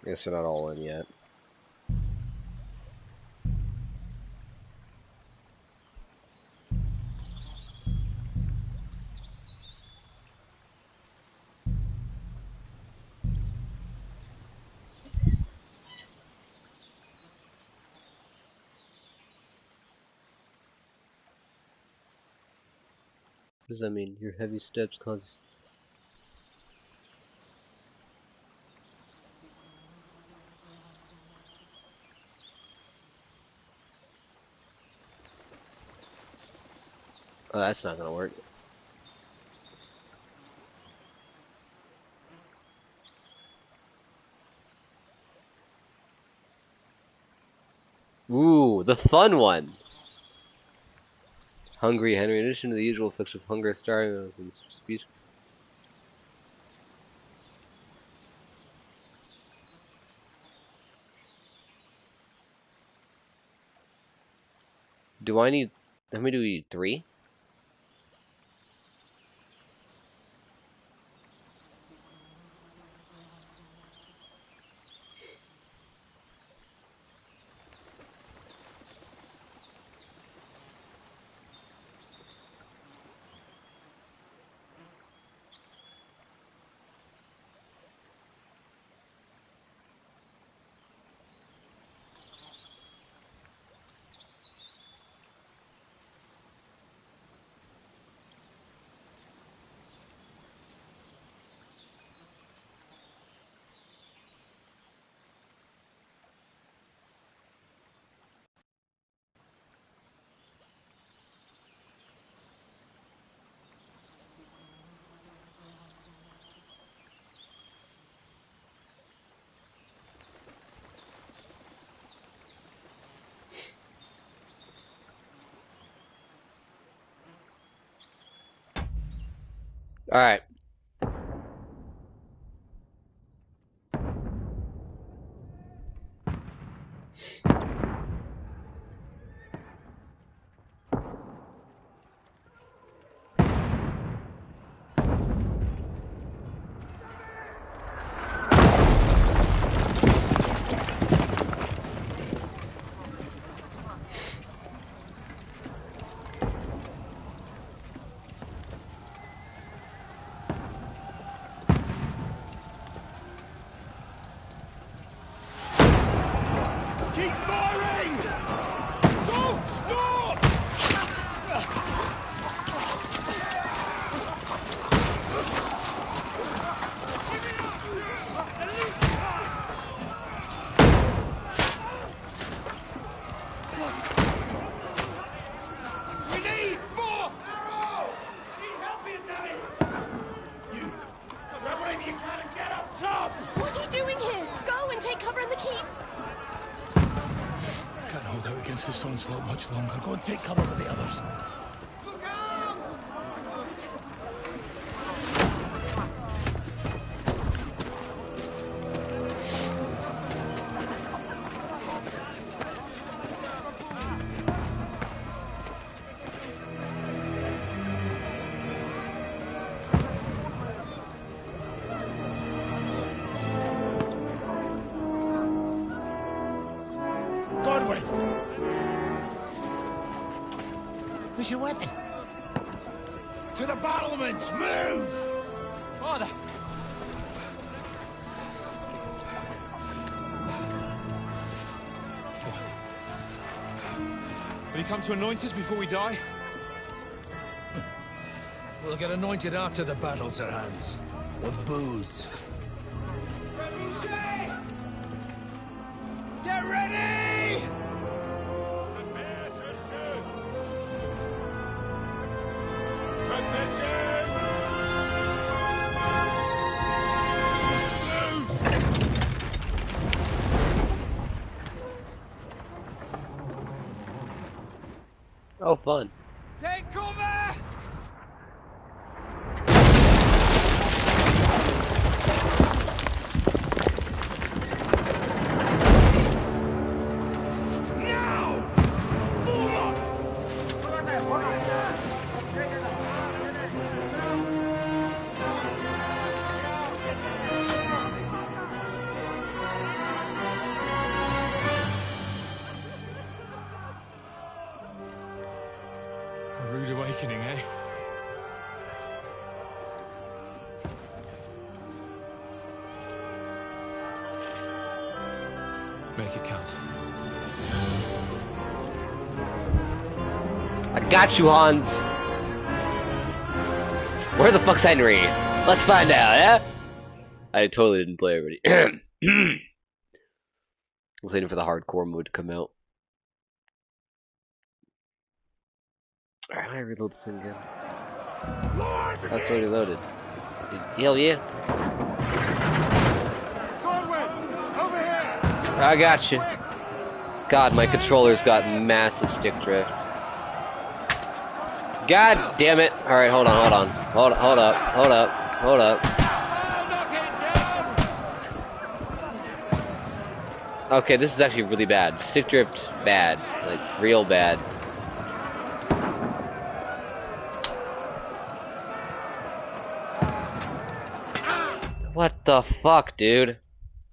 I guess they're not all in yet. What does that mean? Your heavy steps cause... Oh, that's not gonna work. Ooh, the fun one! Hungry Henry. In addition to the usual effects of hunger, starving, and speech. Do I need... How many do we need? 3? Alright. Keep firing! Don't stop! We need more arrows! Need help here, Danny! You grab whatever you can and get up top! What are you doing here? Go and take cover in the keep! Can't hold out against this onslaught much longer. Go and take cover with the others. Look out! Godwin! Where's your weapon? To the battlements! Move! Father! Will you come to anoint us before we die? We'll get anointed after the battle, Sir Hans. With booze. Get ready! Oh, fun. Take cover! Now! Forward! Make it count. I got you, Hans. Where the fuck's Henry? Let's find out, yeah? I totally didn't play already. I was waiting for the hardcore mode to come out. Alright, I reload this thing again. That's already loaded. Hell yeah. I got you. God, my controller's got massive stick drift. God damn it. Alright, hold on. Hold up. Okay, this is actually really bad. Stick drift, bad. Like, real bad. What the fuck, dude?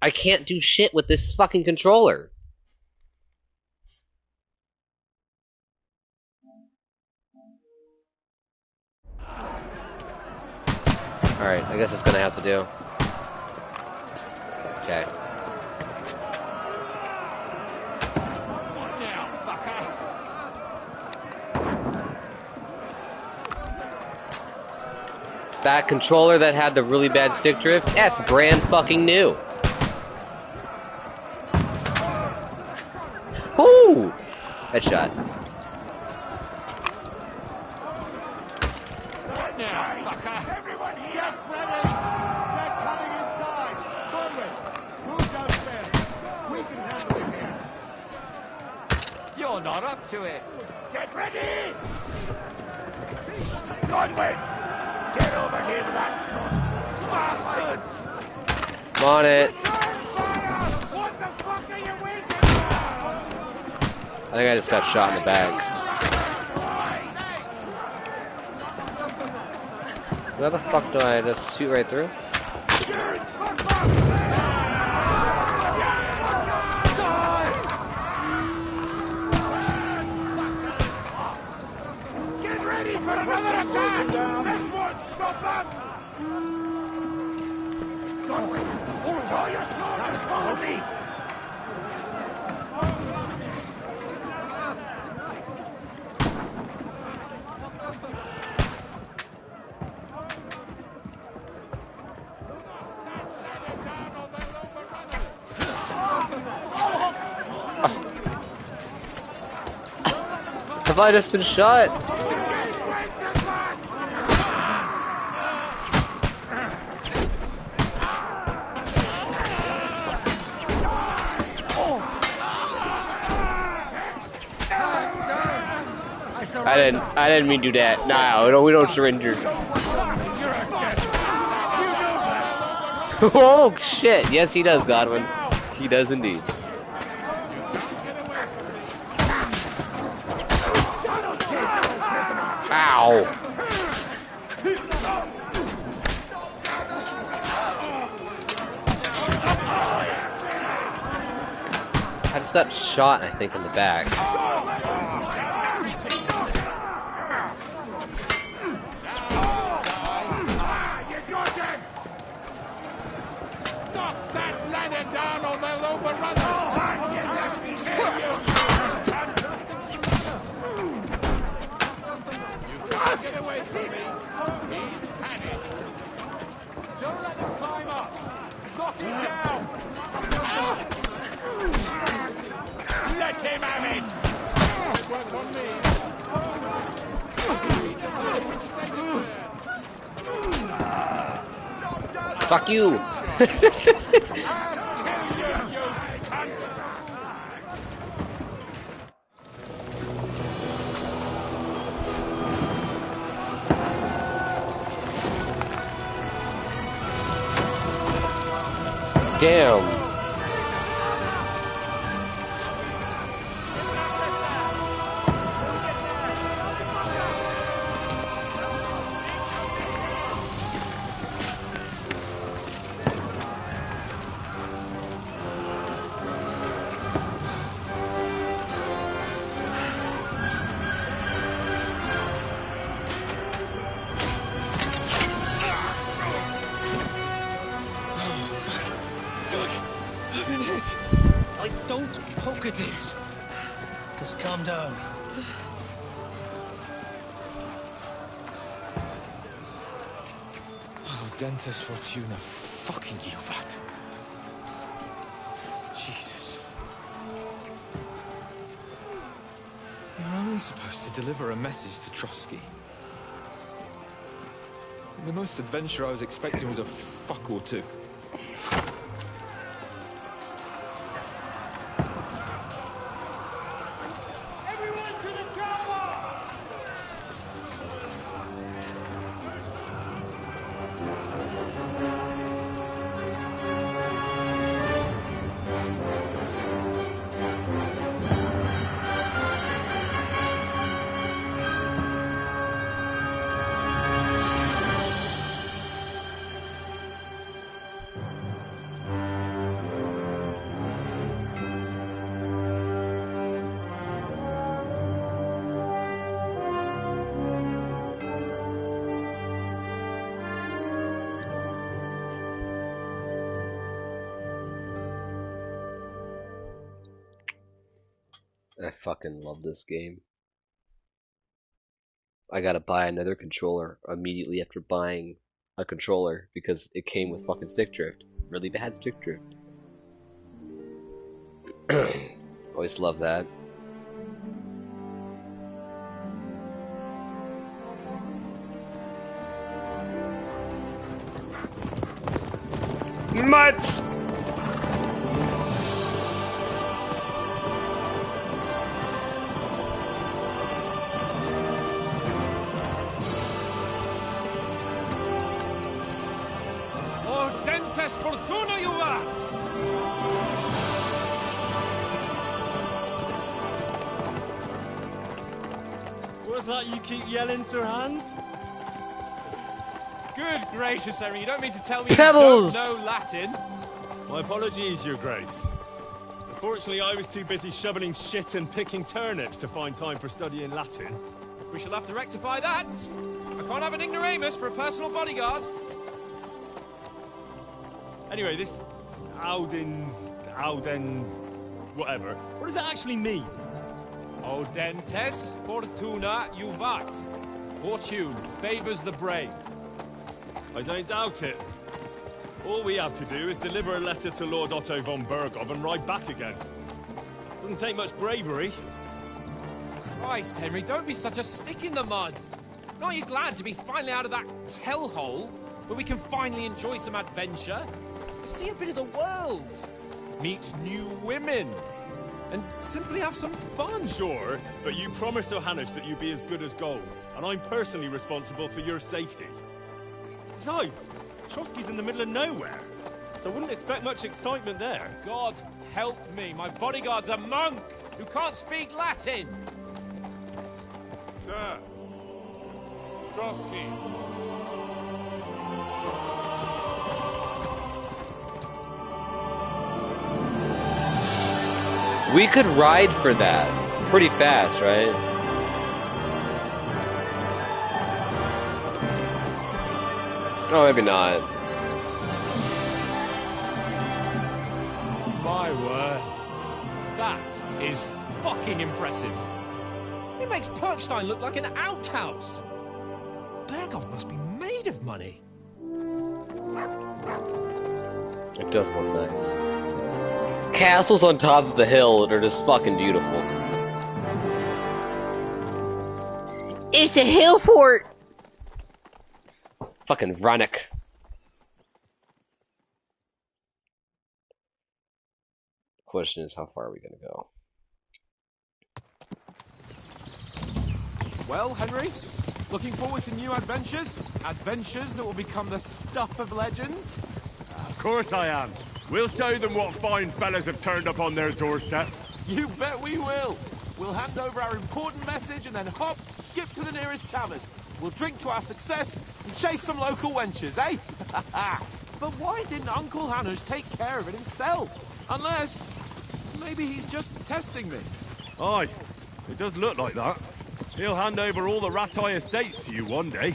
I can't do shit with this fucking controller. Alright, I guess that's gonna have to do. Okay. That controller that had the really bad stick drift, that's brand fucking new. Woo! Headshot. Everyone here! Get ready! They're coming inside! Godwin, move downstairs. We can handle it here. You're not up to it. Get ready! Godwin! Get over here with that bastards! I'm on it. What the fuck are you waiting I think I just got shot in the back. Where the fuck do I just shoot right through? Get ready for another attack! This won't stop them! Godwin, hold all your swords and follow me! Have I just been shot? I didn't mean to do that. No, we don't surrender. Oh shit! Yes, he does, Godwin. He does indeed. Ow! I just got shot, I think, in the back. Get away from me! He's panicked! Don't let him climb up! Knock him down! Let him have it! It worked on me! Fuck you! Damn. Fuck! it is. Just calm down. Oh, Dentes Fortuna, fucking Juvat. Jesus. You were only supposed to deliver a message to Trotsky. The most adventure I was expecting was a fuck or two. Everyone to the chopper! I fucking love this game. I gotta buy another controller immediately after buying a controller because it came with fucking stick drift. Really bad stick drift. Always love that. Mutt! Dentes Fortuna, Juvat! What's that you keep yelling, Sir Hans? Good gracious, Henry, you don't mean to tell me Pebbles! you don't know Latin? My apologies, Your Grace. Unfortunately, I was too busy shoveling shit and picking turnips to find time for studying Latin. We shall have to rectify that. I can't have an ignoramus for a personal bodyguard. Anyway, this Audens, whatever. What does it actually mean? Audentes Fortuna Juvat. Fortune favors the brave. I don't doubt it. All we have to do is deliver a letter to Lord Otto von Bergov and ride back again. Doesn't take much bravery. Christ, Henry, don't be such a stick in the mud. Aren't you glad to be finally out of that hellhole where we can finally enjoy some adventure? See a bit of the world, meet new women, and simply have some fun. Sure, but you promised Johannes that you'd be as good as gold, and I'm personally responsible for your safety. Besides, Trotsky's in the middle of nowhere, so I wouldn't expect much excitement there. God help me, my bodyguard's a monk who can't speak Latin. Sir, Trotsky. We could ride for that pretty fast, right? Oh, maybe not. My word. That is fucking impressive. It makes Perkstein look like an outhouse. Bergov must be made of money. It does look nice. Castles on top of the hill that are just fucking beautiful. It's a hill fort! Fucking Vranic. Question is, how far are we gonna go? Well, Henry, looking forward to new adventures? Adventures that will become the stuff of legends? Of course I am. We'll show them what fine fellas have turned up on their doorstep. You bet we will. We'll hand over our important message and then hop, skip to the nearest tavern. We'll drink to our success and chase some local wenches, eh? But why didn't Uncle Hannes take care of it himself? Unless, maybe he's just testing me. Aye, it does look like that. He'll hand over all the Ratai estates to you one day.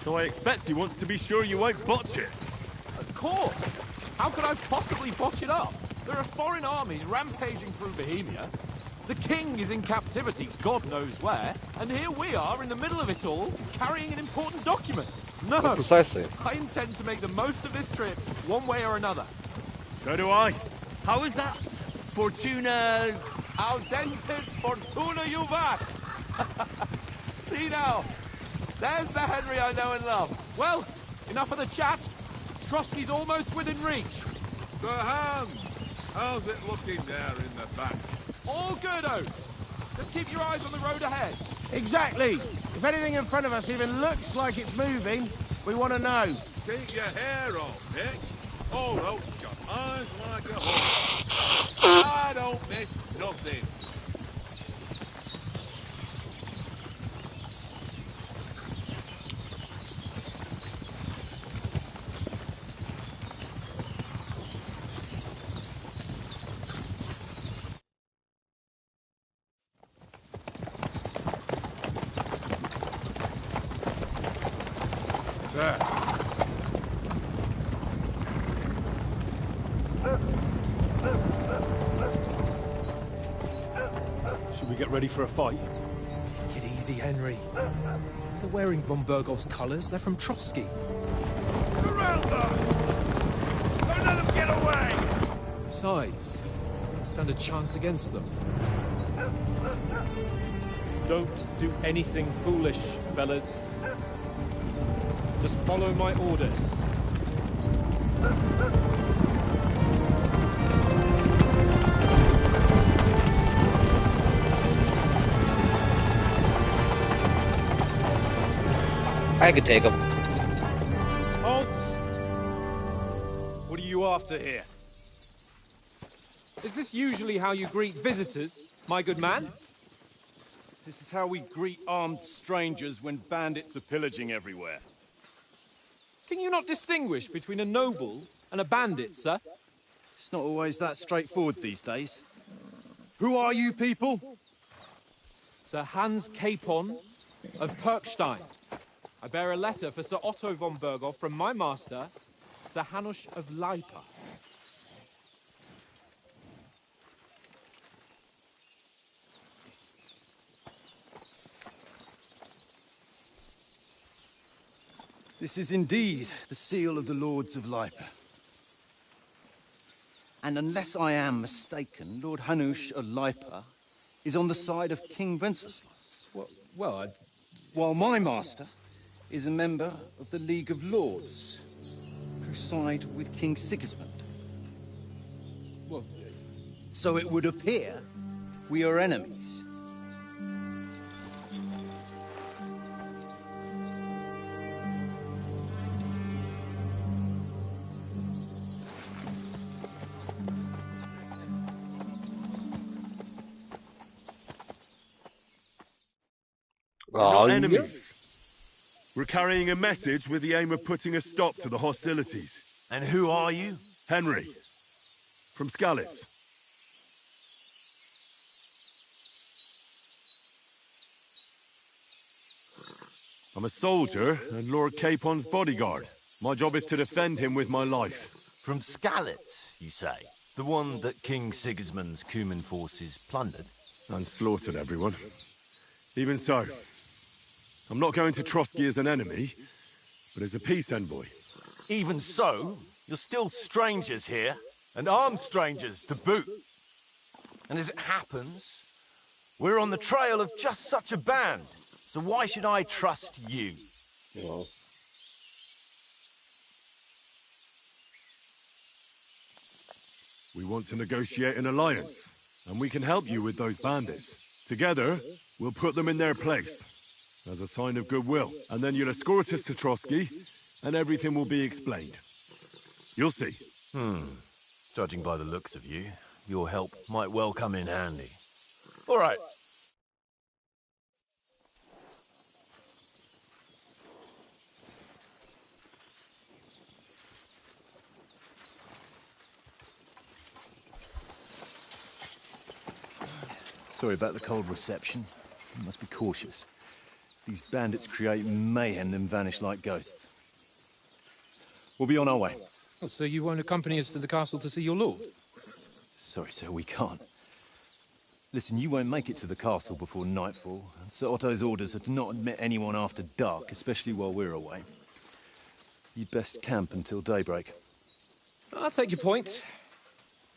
So I expect he wants to be sure you won't botch it. Of course. How could I possibly botch it up? There are foreign armies rampaging through Bohemia. The king is in captivity, God knows where, and here we are in the middle of it all, carrying an important document. No, Well, precisely. I intend to make the most of this trip, one way or another. So do I. How is that? Fortuna... Audentes fortuna juvat! See now, there's the Henry I know and love. Well, enough of the chat. Trotsky's almost within reach. Sir Hans, how's it looking there in the back? All good, Oates. Just keep your eyes on the road ahead. Exactly. If anything in front of us even looks like it's moving, we want to know. Keep your hair on, Nick. Oh, Oates got eyes like a hawk. I don't miss nothing. Sir. Should we get ready for a fight? Take it easy, Henry. They're wearing von Bergov's colours. They're from Trotsky. Surround them! Don't let them get away! Besides, we don't stand a chance against them. Don't do anything foolish, fellas. Just follow my orders. I could take him. Halt! What are you after here? Is this usually how you greet visitors, my good man? This is how we greet armed strangers when bandits are pillaging everywhere. Can you not distinguish between a noble and a bandit, sir? It's not always that straightforward these days. Who are you people? Sir Hans Capon of Perkstein. I bear a letter for Sir Otto von Berghoff from my master, Sir Hanush of Lipa. This is indeed the seal of the Lords of Lipa. And unless I am mistaken, Lord Hanush of Lipa is on the side of King Wenceslas. Well, While my master is a member of the League of Lords, who side with King Sigismund. well, So it would appear we are enemies. Oh, Not enemies. We're carrying a message with the aim of putting a stop to the hostilities. And who are you? Henry, from Skalitz. I'm a soldier and Lord Capon's bodyguard. My job is to defend him with my life. From Skalitz, you say? The one that King Sigismund's Cuman forces plundered? And slaughtered everyone. Even so, I'm not going to Trotsky as an enemy, but as a peace envoy. Even so, you're still strangers here, and armed strangers to boot. And as it happens, we're on the trail of just such a band, so why should I trust you? well, We want to negotiate an alliance, and we can help you with those bandits. Together, we'll put them in their place, as a sign of goodwill. And then you'll escort us to Trotsky, and everything will be explained. You'll see. Judging by the looks of you, your help might well come in handy. All right. Sorry about the cold reception. You must be cautious. These bandits create mayhem, then vanish like ghosts. We'll be on our way. oh, so you won't accompany us to the castle to see your lord? Sorry, sir, we can't. Listen, you won't make it to the castle before nightfall, and Sir Otto's orders are to not admit anyone after dark, especially while we're away. You'd best camp until daybreak. I'll take your point.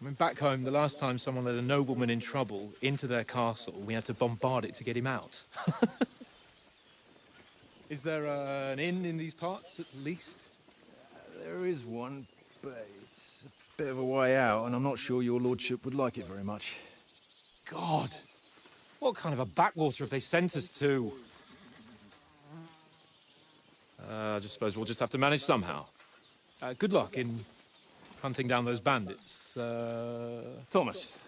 I mean, back home, the last time someone let a nobleman in trouble into their castle, we had to bombard it to get him out. Is there an inn in these parts, at least? There is one, but it's a bit of a way out, and I'm not sure your lordship would like it very much. God! What kind of a backwater have they sent us to? I just suppose we'll just have to manage somehow. Good luck in hunting down those bandits. Thomas,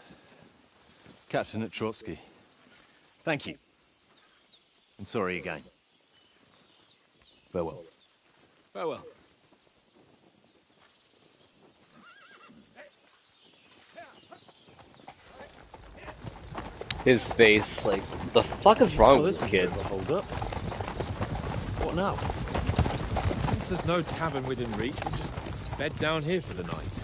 captain at Trotsky. Thank you. And sorry again. Farewell. Farewell. His face, like, the fuck is wrong with this kid? Hold up. What now? Since there's no tavern within reach, we'll just bed down here for the night.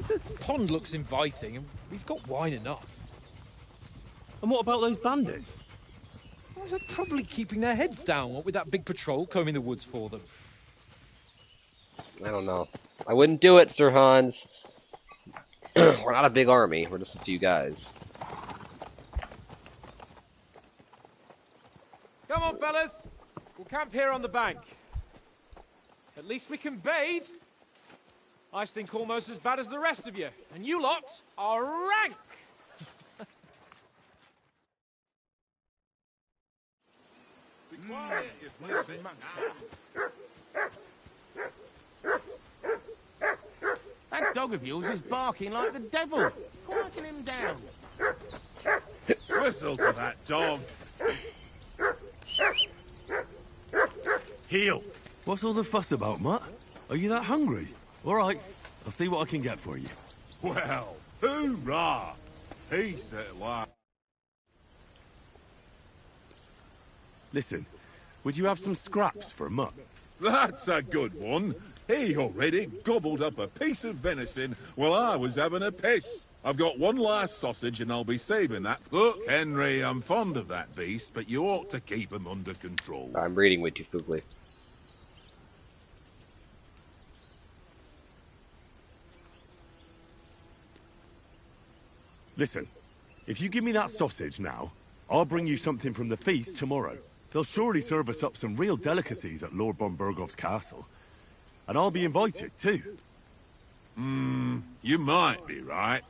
The pond looks inviting, and we've got wine enough. And what about those bandits? Well, they're probably keeping their heads down, what with that big patrol combing the woods for them. I don't know. I wouldn't do it, Sir Hans. We're not a big army, we're just a few guys. Come on, fellas. We'll camp here on the bank. At least we can bathe. I stink almost as bad as the rest of you, and you lot are rank! Be quiet, you flipping That dog of yours is barking like the devil. Quieten him down. Whistle to that dog. Heel! What's all the fuss about, Mutt? Are you that hungry? All right, I'll see what I can get for you. Well, hoorah! Peace at last. Listen, would you have some scraps for Mutt? That's a good one. He already gobbled up a piece of venison while I was having a piss. I've got one last sausage and I'll be saving that. Look, Henry, I'm fond of that beast, but you ought to keep him under control. I'm reading way too quickly. Listen, if you give me that sausage now, I'll bring you something from the feast tomorrow. They'll surely serve us up some real delicacies at Lord von Bergov's castle. And I'll be invited, too. You might be right.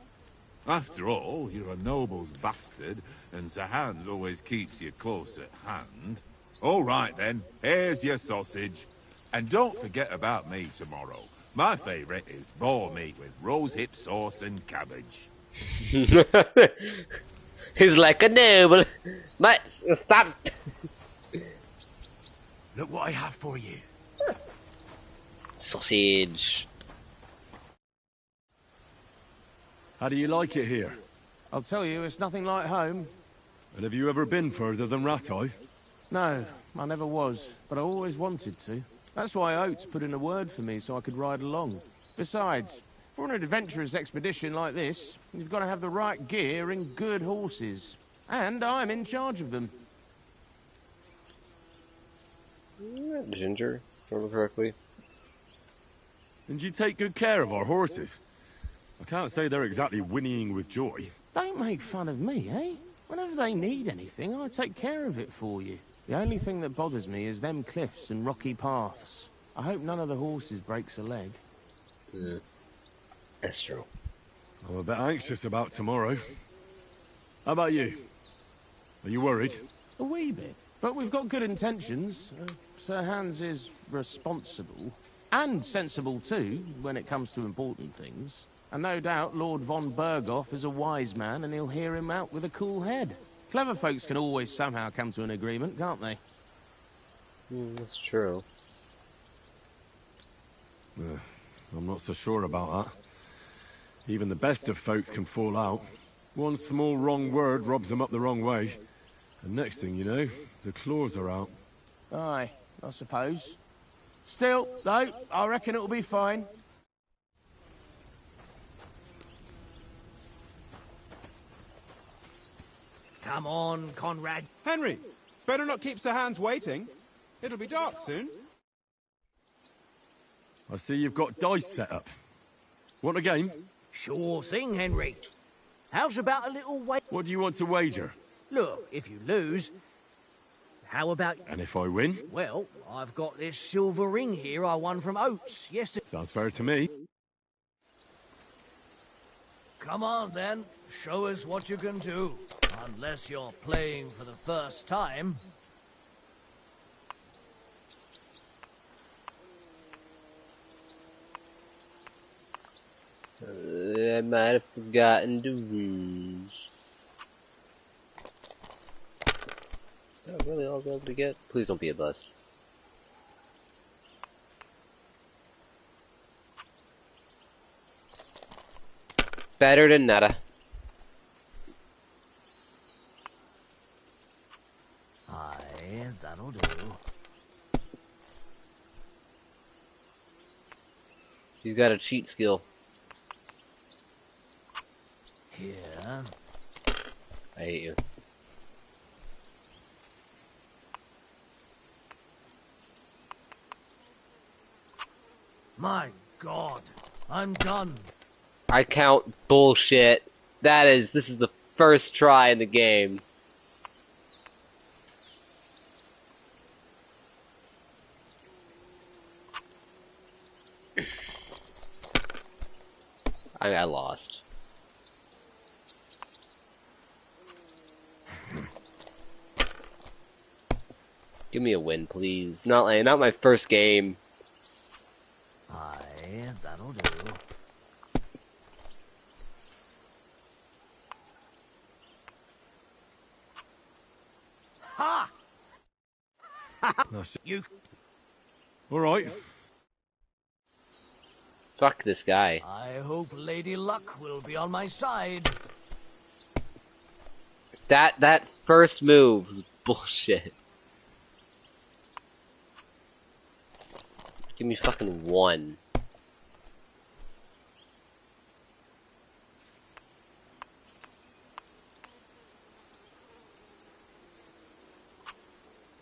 After all, you're a noble's bastard, and Sir Hans always keeps you close at hand. All right, then. Here's your sausage. And don't forget about me tomorrow. My favourite is boar meat with rosehip sauce and cabbage. He's like a noble. Stop. Look what I have for you. Sausage. How do you like it here? I'll tell you, it's nothing like home. And have you ever been further than Rattay? No, I never was, but I always wanted to. That's why Oates put in a word for me so I could ride along. Besides, for an adventurous expedition like this, you've got to have the right gear and good horses. And I'm in charge of them. Ginger, if I remember correctly. And you take good care of our horses. I can't say they're exactly whinnying with joy. Don't make fun of me, eh? Whenever they need anything, I take care of it for you. The only thing that bothers me is them cliffs and rocky paths. I hope none of the horses breaks a leg. That's true. I'm a bit anxious about tomorrow. How about you? Are you worried? A wee bit. But we've got good intentions. Sir Hans is responsible. And sensible too, when it comes to important things. And no doubt Lord von Berghoff is a wise man and he'll hear him out with a cool head. Clever folks can always somehow come to an agreement, can't they? That's true. I'm not so sure about that. Even the best of folks can fall out. One small wrong word robs them up the wrong way. And next thing you know, the claws are out. Aye, I suppose. Still, though, I reckon it'll be fine. Come on, Conrad. Henry, better not keep Sir Hans waiting. It'll be dark soon. I see you've got dice set up. Want a game? Sure thing, Henry. How's about a little wait? What do you want to wager? Look, if you lose, how about... And if I win? Well, I've got this silver ring here I won from Oates yesterday. Sounds fair to me. Come on, then. Show us what you can do. Unless you're playing for the first time. I might have forgotten the rules. Is that really all I'll be able to get? Please don't be a bust. Better than nada. Aye, that'll do. He's got a cheat skill. Here. I hate you. My God, I'm done. I count bullshit. This is the first try in the game. I lost. Give me a win, please. Not my first game. Aye, that'll do. Ha! You. All right. Fuck this guy. I hope Lady Luck will be on my side. That first move was bullshit. Give me fucking one.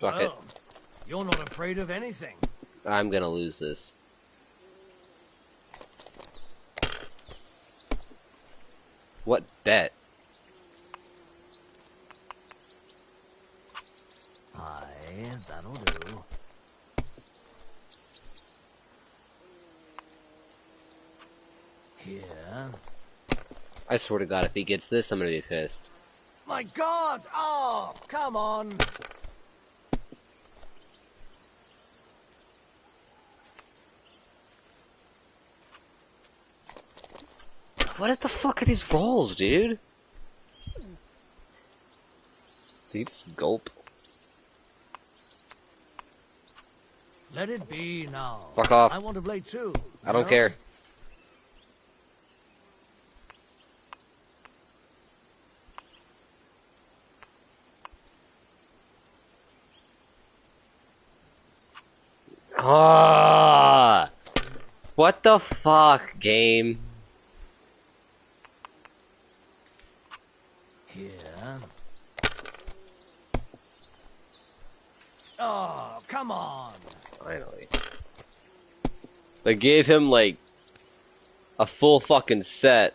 Fuck it. You're not afraid of anything. I'm gonna lose this. What bet? Aye, that'll do. Here. I swear to God, if he gets this, I'm gonna be pissed. My God! Oh, come on! What the fuck are these rolls, dude? Did you just gulp? Let it be now. Fuck off. I want to play too. I don't care. Ah! What the fuck, game? Here. Oh, come on. Finally. They gave him, like, a full fucking set.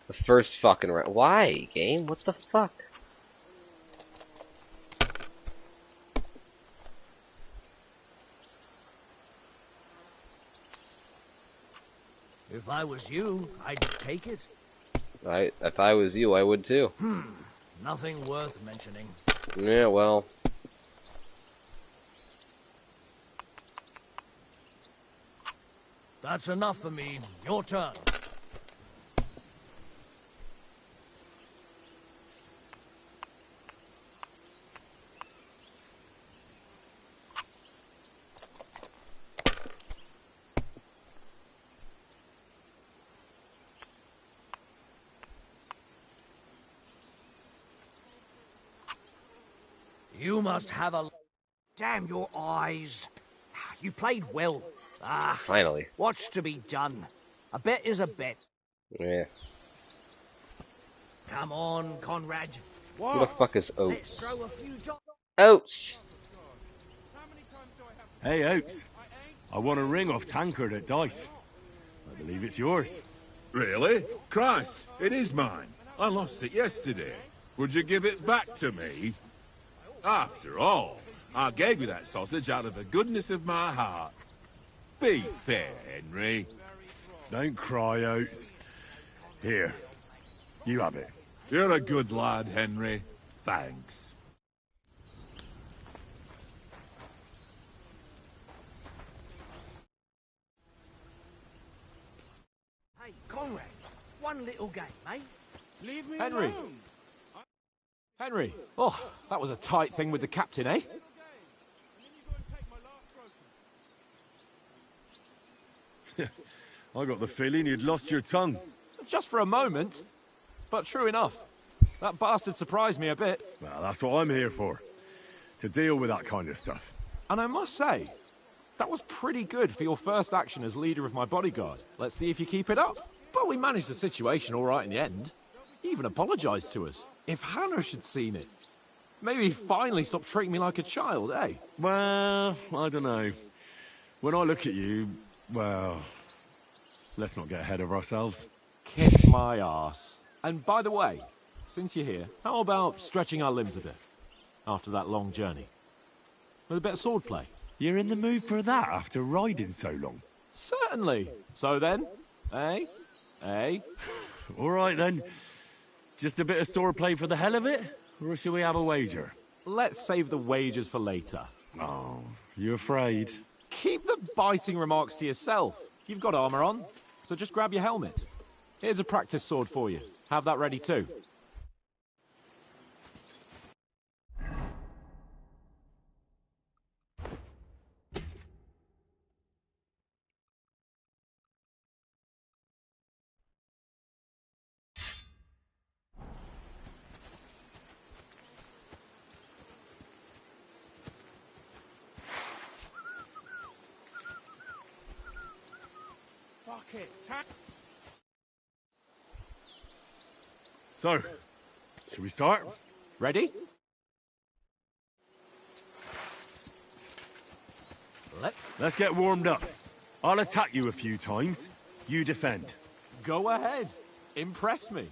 The first fucking round. Why, game? What the fuck? If I was you, I'd take it. If I was you, I would too. Nothing worth mentioning. Yeah, well. That's enough for me. Your turn. You must have a... Damn your eyes. You played well. Ah. Finally. What's to be done? A bet is a bet. Yeah. Come on, Conrad. Who the fuck is Oates? Throw a few Oates! Hey, Oates. I want a ring off Tankard at Dice. I believe it's yours. Really? Christ, it is mine. I lost it yesterday. Would you give it back to me? After all, I gave you that sausage out of the goodness of my heart. Be fair, Henry. Don't cry, Oates. Here, you have it. You're a good lad, Henry. Thanks. Hey, Conrad, one little game, eh? Leave me Henry. alone. Henry. Oh, that was a tight thing with the captain, eh? I got the feeling you'd lost your tongue. Just for a moment. But true enough. That bastard surprised me a bit. Well, that's what I'm here for. To deal with that kind of stuff. And I must say, that was pretty good for your first action as leader of my bodyguard. Let's see if you keep it up. But we managed the situation all right in the end. He even apologized to us. If Hannah had seen it, maybe he'd finally stop treating me like a child, eh? Well, I don't know. When I look at you, well, let's not get ahead of ourselves. Kiss my arse. And by the way, since you're here, how about stretching our limbs a bit after that long journey? With a bit of swordplay. You're in the mood for that after riding so long? Certainly. So then, eh? Eh? All right then. Just a bit of swordplay for the hell of it? Or shall we have a wager? Let's save the wagers for later. Oh, you afraid? Keep the biting remarks to yourself. You've got armor on, so just grab your helmet. Here's a practice sword for you. Have that ready too. Fuck it. Tack. So, should we start? Ready? Let's get warmed up. I'll attack you a few times. You defend. Go ahead. Impress me. Is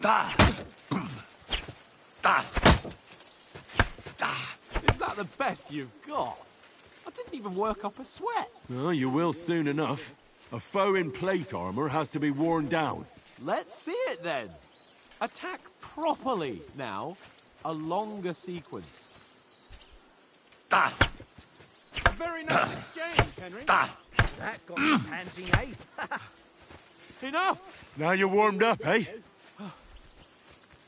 that the best you've got? I didn't even work up a sweat. Oh, you will soon enough. A foe in plate armor has to be worn down. Let's see it then. Attack properly now. A longer sequence. A very nice exchange, Henry. That got me panting, eh? Enough! Now you're warmed up, eh?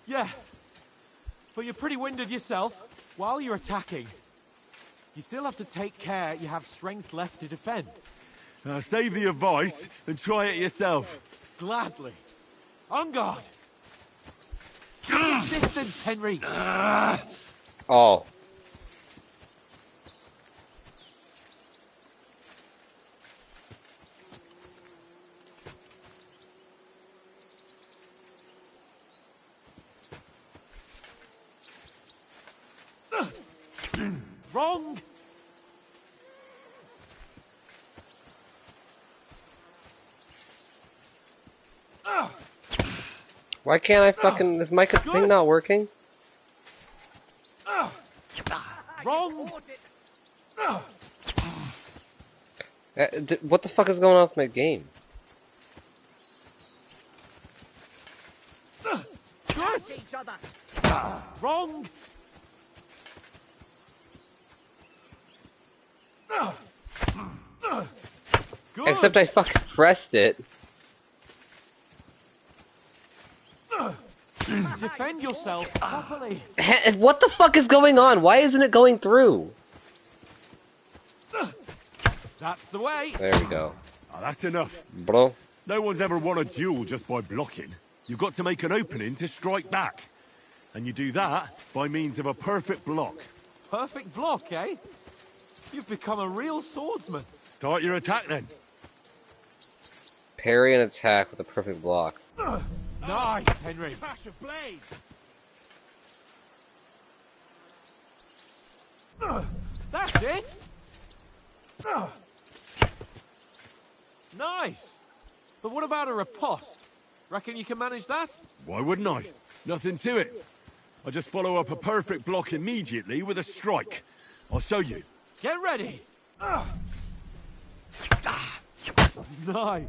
Yeah. But you're pretty winded yourself. While you're attacking, you still have to take care you have strength left to defend. Now save the advice and try it yourself. Gladly. On guard. Keep distance, Henry. Oh. Wrong. Why can't I fucking... Is my thing not working? Wrong. What the fuck is going on with my game? Catch each other. Wrong. Good. Except I fucking pressed it. Defend yourself properly. What the fuck is going on? Why isn't it going through? That's the way. There we go. Oh, that's enough. Bro. No one's ever won a duel just by blocking. You've got to make an opening to strike back. And you do that by means of a perfect block. Perfect block, eh? You've become a real swordsman. Start your attack then. Parry and attack with a perfect block. Nice, Henry. Clash of blades. That's it! Nice! But what about a riposte? Reckon you can manage that? Why wouldn't I? Nothing to it. I just follow up a perfect block immediately with a strike. I'll show you. Get ready! Nice.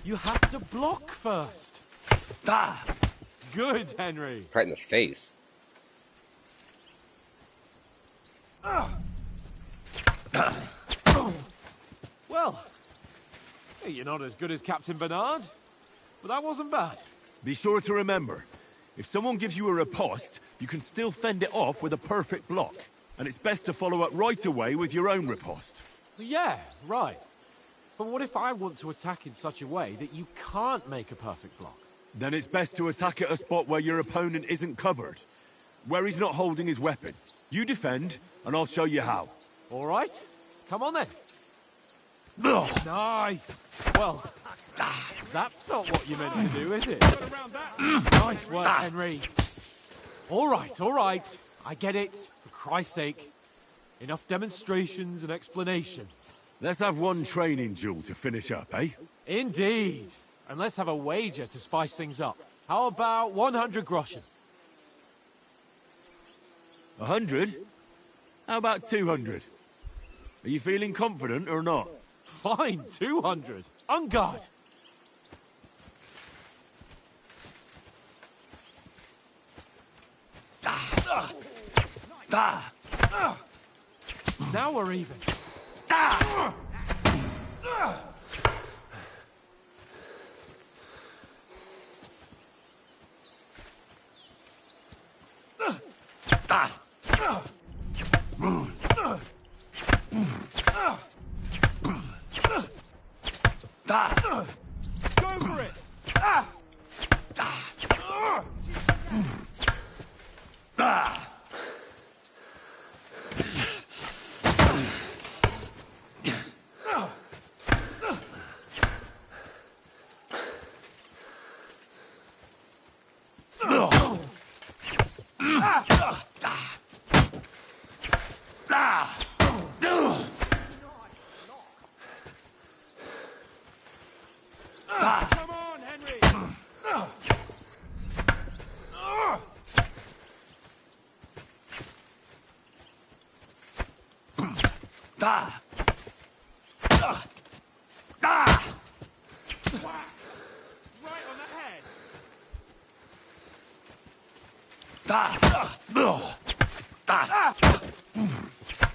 You have to block first. Good, Henry. Right in the face. Well, you're not as good as Captain Bernard, but that wasn't bad. Be sure to remember, if someone gives you a riposte, you can still fend it off with a perfect block. And it's best to follow up right away with your own riposte. Yeah, right. But what if I want to attack in such a way that you can't make a perfect block? Then it's best to attack at a spot where your opponent isn't covered. Where he's not holding his weapon. You defend, and I'll show you how. All right. Come on then. Nice. Well, that's not what you meant to do, is it? Nice work, Henry. All right. I get it. For Christ's sake. Enough demonstrations and explanations. Let's have one training duel to finish up, eh? Indeed. And let's have a wager to spice things up. How about 100 groschen? 100? How about 200? Are you feeling confident or not? Fine, 200. On guard. Now we're even. Go for it! Come on, Henry! Right on the head!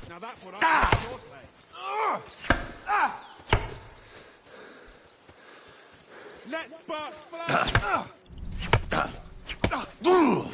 Now that's what I call swordplay. Let sparks fly! Woo!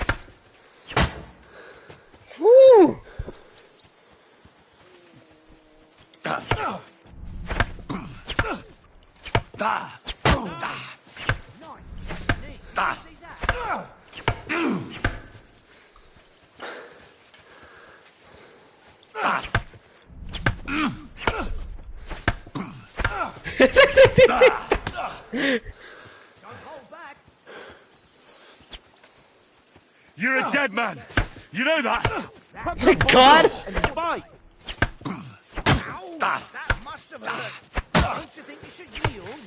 You're a dead man! You know that? God! Fight! Ow! That must have hurt. Don't you think you should yield?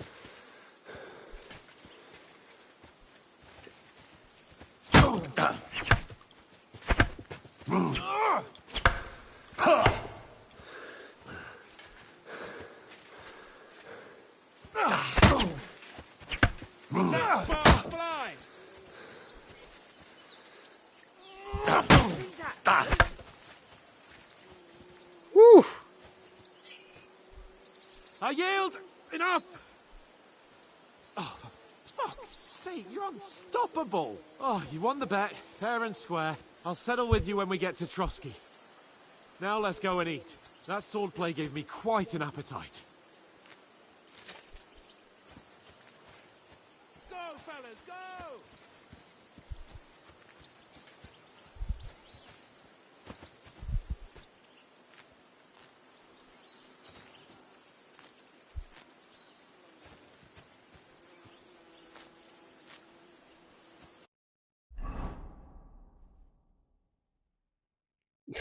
Let sparks fly! Woo! I yield! Enough! Oh, for fuck's sake, you're unstoppable! Oh, you won the bet, fair and square. I'll settle with you when we get to Trotsky. Now let's go and eat. That swordplay gave me quite an appetite. Go, fellas, go!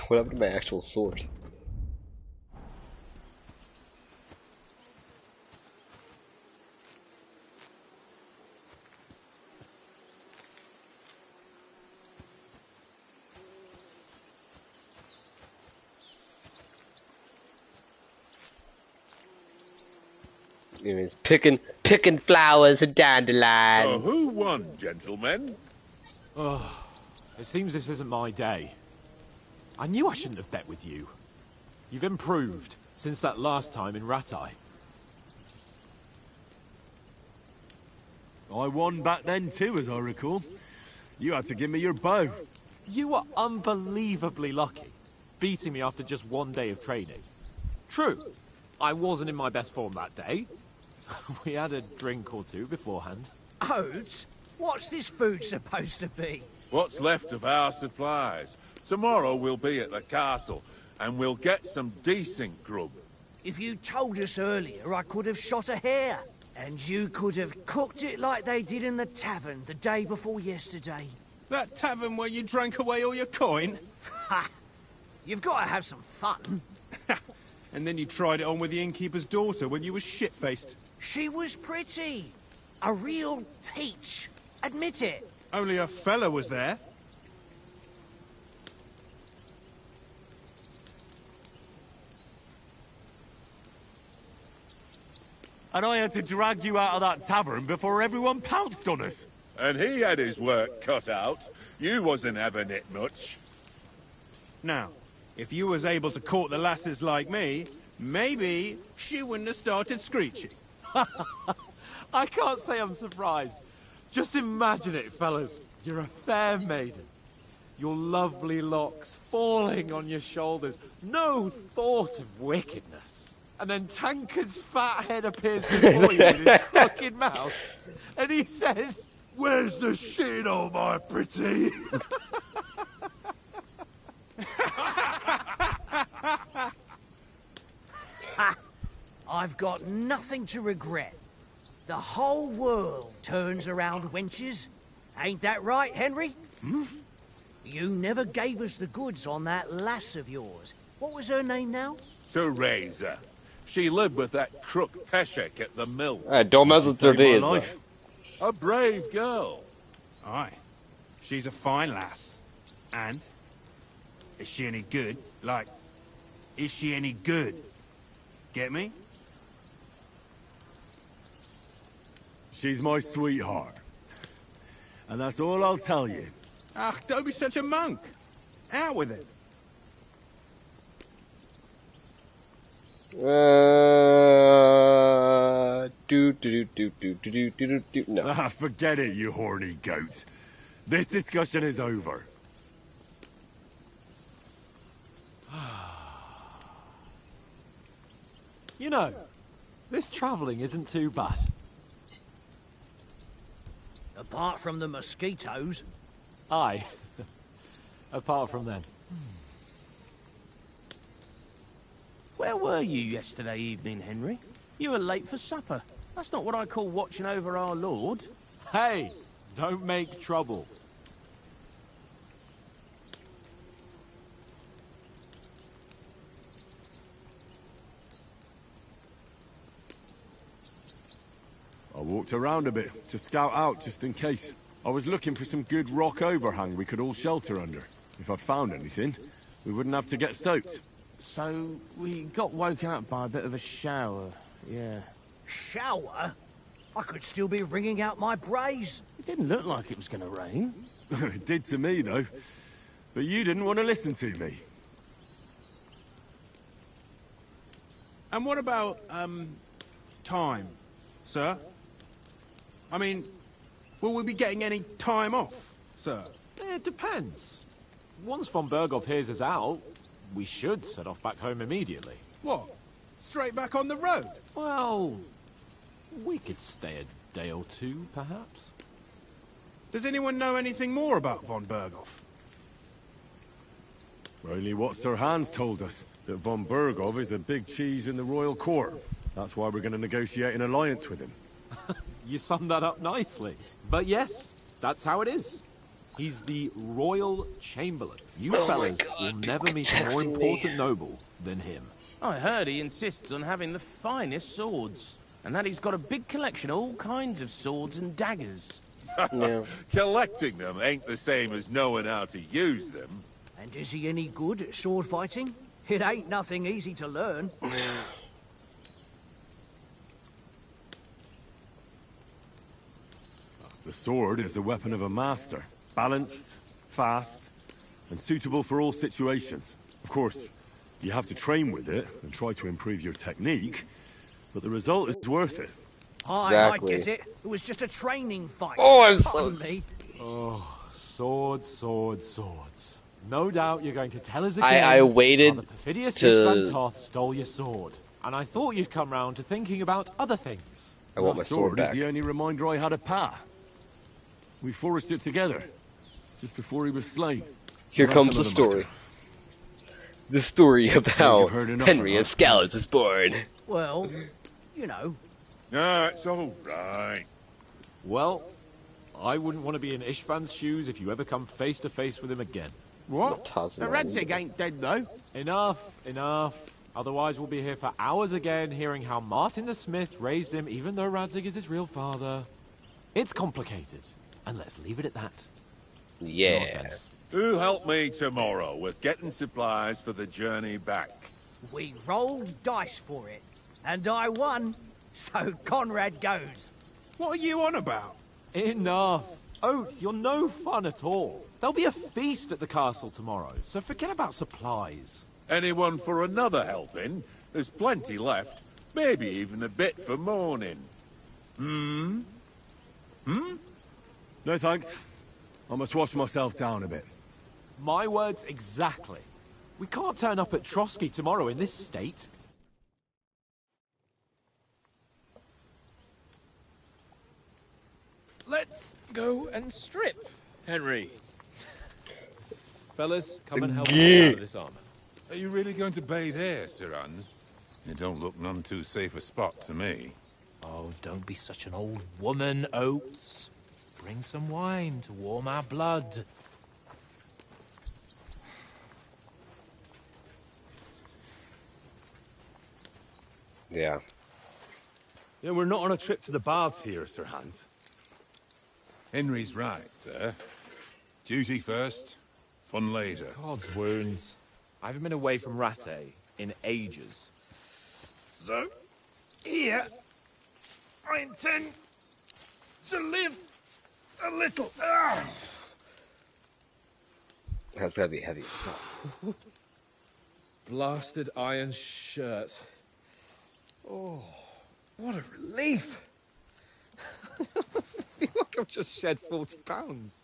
What happened to my actual sword? It means picking flowers and dandelions. So who won, gentlemen? Oh, it seems this isn't my day. I knew I shouldn't have bet with you. You've improved since that last time in Ratai. I won back then too, as I recall. You had to give me your bow. You were unbelievably lucky, beating me after just one day of training. True, I wasn't in my best form that day. We had a drink or two beforehand. Oats? What's this food supposed to be? What's left of our supplies. Tomorrow we'll be at the castle, and we'll get some decent grub. If you told us earlier, I could have shot a hare. And you could have cooked it like they did in the tavern the day before yesterday. That tavern where you drank away all your coin? Ha! You've got to have some fun. And then you tried it on with the innkeeper's daughter when you were shit-faced. She was pretty. A real peach. Admit it. Only a fella was there. And I had to drag you out of that tavern before everyone pounced on us. And he had his work cut out. You wasn't having it much. Now, if you was able to court the lasses like me, maybe she wouldn't have started screeching. I can't say I'm surprised. Just imagine it, fellas. You're a fair maiden. Your lovely locks falling on your shoulders. No thought of wickedness. And then Tankard's fat head appears before you with his crooked mouth. And he says, "Where's the shit, oh my pretty?" I've got nothing to regret. The whole world turns around wenches. Ain't that right, Henry? Hmm? You never gave us the goods on that lass of yours. What was her name now? Teresa. She lived with that crook Peshek at the mill. Don't mess with Teresa. A brave girl. Aye. She's a fine lass. And? Is she any good? Like, is she any good? Get me? She's my sweetheart. And that's all I'll tell you. Ah, don't be such a monk. Out with it. No. Ah, forget it, you horny goat. This discussion is over. You know, this travelling isn't too bad. Apart from the mosquitoes. Aye. Apart from them. Where were you yesterday evening, Henry? You were late for supper. That's not what I call watching over our lord. Hey, don't make trouble. I walked around a bit to scout out just in case. I was looking for some good rock overhang we could all shelter under. If I'd found anything, we wouldn't have to get soaked. So, we got woken up by a bit of a shower, yeah. Shower? I could still be wringing out my brace. It didn't look like it was going to rain. It did to me, though. But you didn't want to listen to me. And what about, time, sir? I mean, will we be getting any time off, sir? It depends. Once von Berghoff hears us out, we should set off back home immediately. What? Straight back on the road? Well, we could stay a day or two, perhaps. Does anyone know anything more about von Berghoff? Only what Sir Hans told us, that von Berghoff is a big cheese in the royal court. That's why we're going to negotiate an alliance with him. You summed that up nicely. But yes, that's how it is. He's the Royal Chamberlain. You Oh my fellas God, will never quit meet a more texting important me. noble than him. I heard he insists on having the finest swords, and that he's got a big collection of all kinds of swords and daggers. Yeah. Collecting them ain't the same as knowing how to use them. And is he any good at sword fighting? It ain't nothing easy to learn. The sword is the weapon of a master. Balanced, fast, and suitable for all situations. Of course, you have to train with it and try to improve your technique, but the result is worth it. I get it. It was just a training fight. Oh, I'm Pardon me. Oh, swords, swords, swords. No doubt you're going to tell us I again waited how the perfidious to- Ishvan Toth stole your sword. And I thought you'd come round to thinking about other things. I want my That sword is back. the only reminder I had of Pa. We forged it together, just before he was slain. Here Well, comes that's the another story. matter. The story of how you've heard enough Henry of of Scallows was born. Well, you know. No, it's all right. Well, I wouldn't want to be in Ishvan's shoes if you ever come face to face with him again. What? The Radzig ain't dead, though. Enough, enough. Otherwise we'll be here for hours again hearing how Martin the Smith raised him even though Radzig is his real father. It's complicated, and let's leave it at that. No Yeah. offense. Who'll help me tomorrow with getting supplies for the journey back? We rolled dice for it, and I won. So Conrad goes. What are you on about? Enough. Oath, you're no fun at all. There'll be a feast at the castle tomorrow, so forget about supplies. Anyone for another helping? There's plenty left. Maybe even a bit for morning. Hmm? No thanks. I must wash myself down a bit. My words exactly. We can't turn up at Trotsky tomorrow in this state. Let's go and strip, Henry. Fellas, come and help me get out of this armor. Are you really going to bathe here, Sir Hans? It don't look none too safe a spot to me. Oh, don't be such an old woman, Oates. Bring some wine to warm our blood. Yeah. Yeah, we're not on a trip to the baths here, Sir Hans. Henry's right, sir. Duty first, fun later. God's wounds. I haven't been away from Rattay in ages. So, here, I intend to live a little. That's gotta be heavy as fuck. Blasted iron shirt. Oh, what a relief! I feel like I've just shed 40 pounds.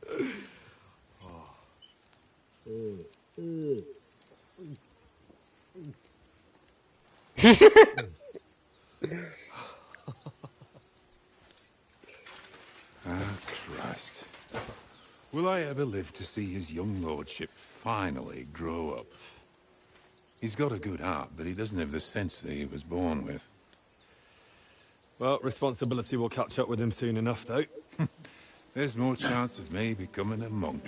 Ah, Christ. Will I ever live to see his young lordship finally grow up? He's got a good heart, but he doesn't have the sense that he was born with. Well, responsibility will catch up with him soon enough, though. There's more chance of me becoming a monk.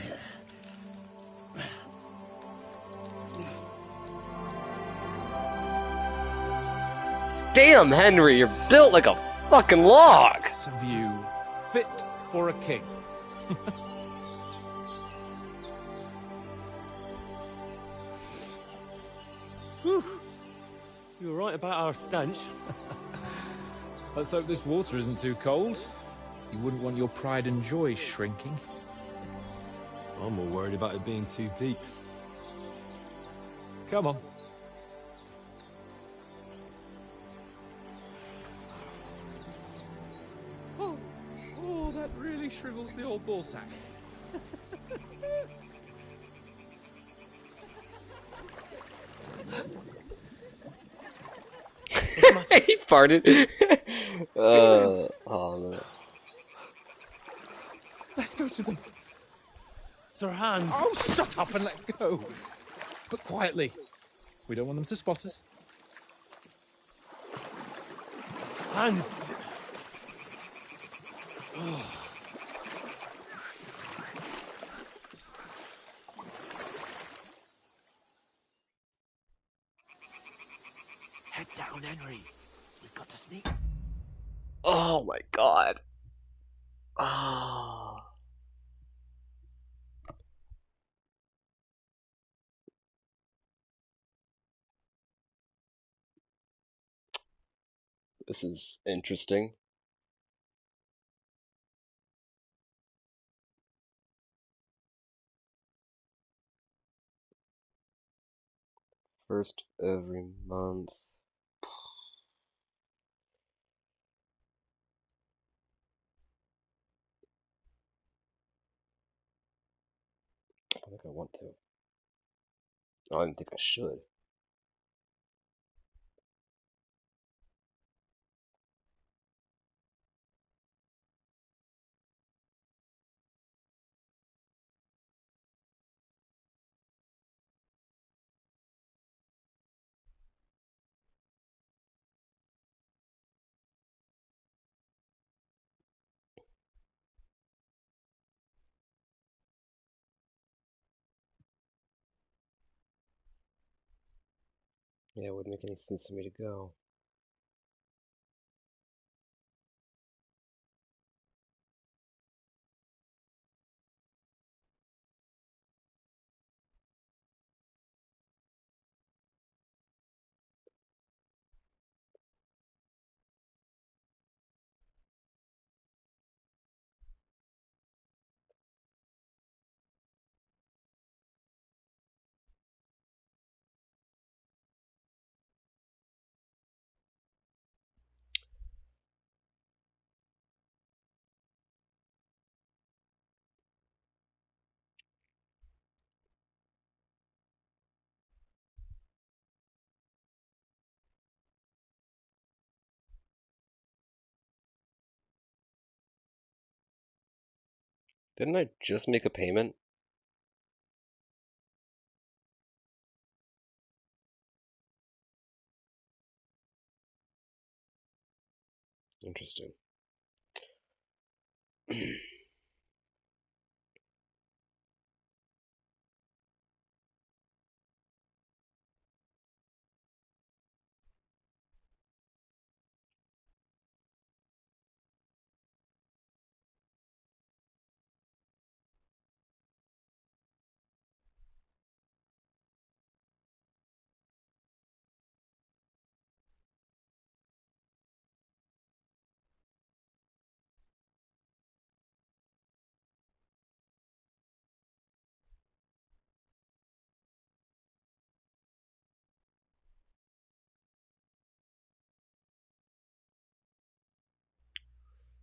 Damn, Henry, you're built like a fucking log. Some of you fit for a king. Whew. You were right about our stench. Let's hope this water isn't too cold. You wouldn't want your pride and joy shrinking. I'm more worried about it being too deep. Come on. Oh, that really shrivels the old ballsack. He farted. Oh no. Let's go to them. Sir Hans. Oh, shut up and let's go. But quietly. We don't want them to spot us. Hans. Henry, we've got to sneak. Oh my god. Oh. This is interesting. First every month. I don't think I want to. Oh, I don't think I should. Yeah, it wouldn't make any sense to me to go. Didn't I just make a payment? Interesting.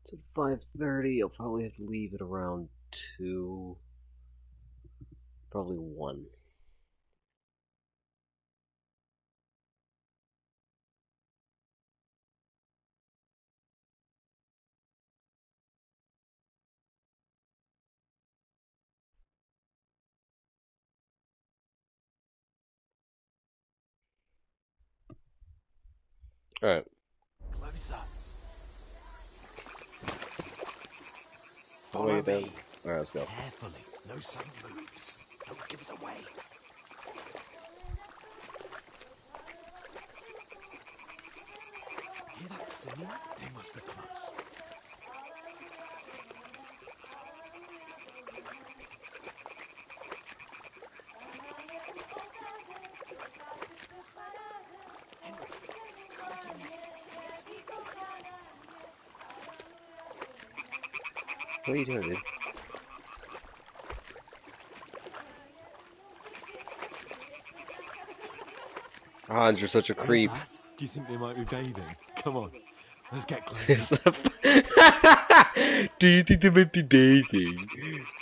It's at 5:30. I'll probably have to leave at around 2. Probably 1. Alright. Closer. Follow Follow then. me. Alright, let's go. Carefully. No sudden moves. Don't give us away. Hear that singing? They must be close. Henry, come to me. What are you doing, dude? Hans, you're such a Hear creep. that? Do you think they might be bathing? Come on, let's get closer. Do you think they might be bathing?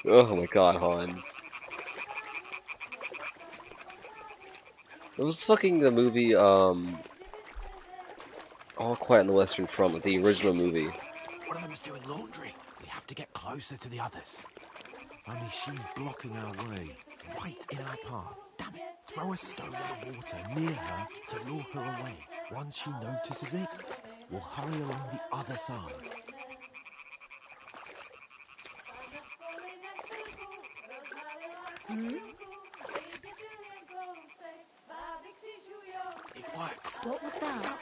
Oh my god, Hans. It was fucking the movie, All Quiet on the Western Front, like the original movie. One of them's doing laundry. We have to get closer to the others. Only she's blocking our way, right in our path. Damn it. Throw a stone in the water near her to lure her away. Once she notices it, we'll hurry along the other side. Hmm? It works. What was that?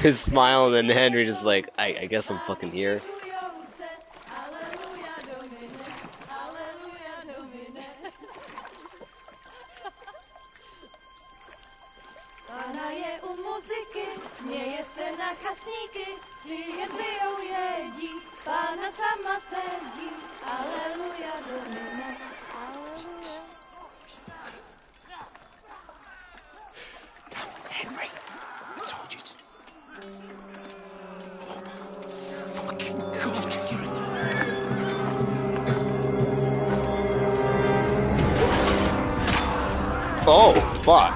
His smile, and then Henry just like, I guess I'm fucking here. Hraje u muzyky, směje se na kasníky, ty pijou jedí, Pána sama sedí, aleluja, Domine, aleluja. Henry, I told you to... Fucking God, you're a... Oh, fuck.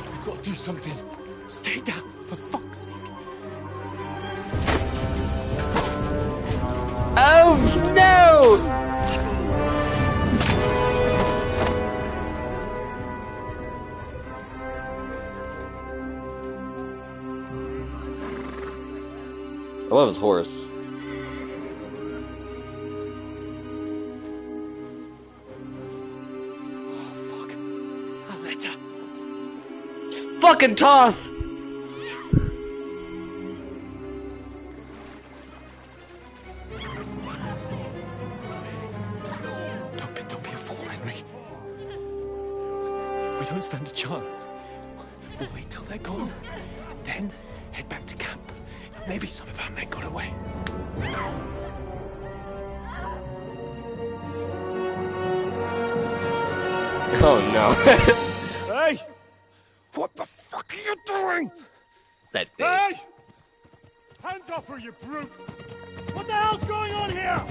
We've got to do something. Stay down, for fuck's sake. Oh, no! I love his horse. Oh, fuck. A letter. Fucking Toth! Don't be a fool, Henry. We don't stand a chance. We'll wait till they're gone, and then head back to camp. Maybe some of our men got away. Oh no. Hey! What the fuck are you doing? That thing. Hey! Hands off her, you brute! What the hell's going on here?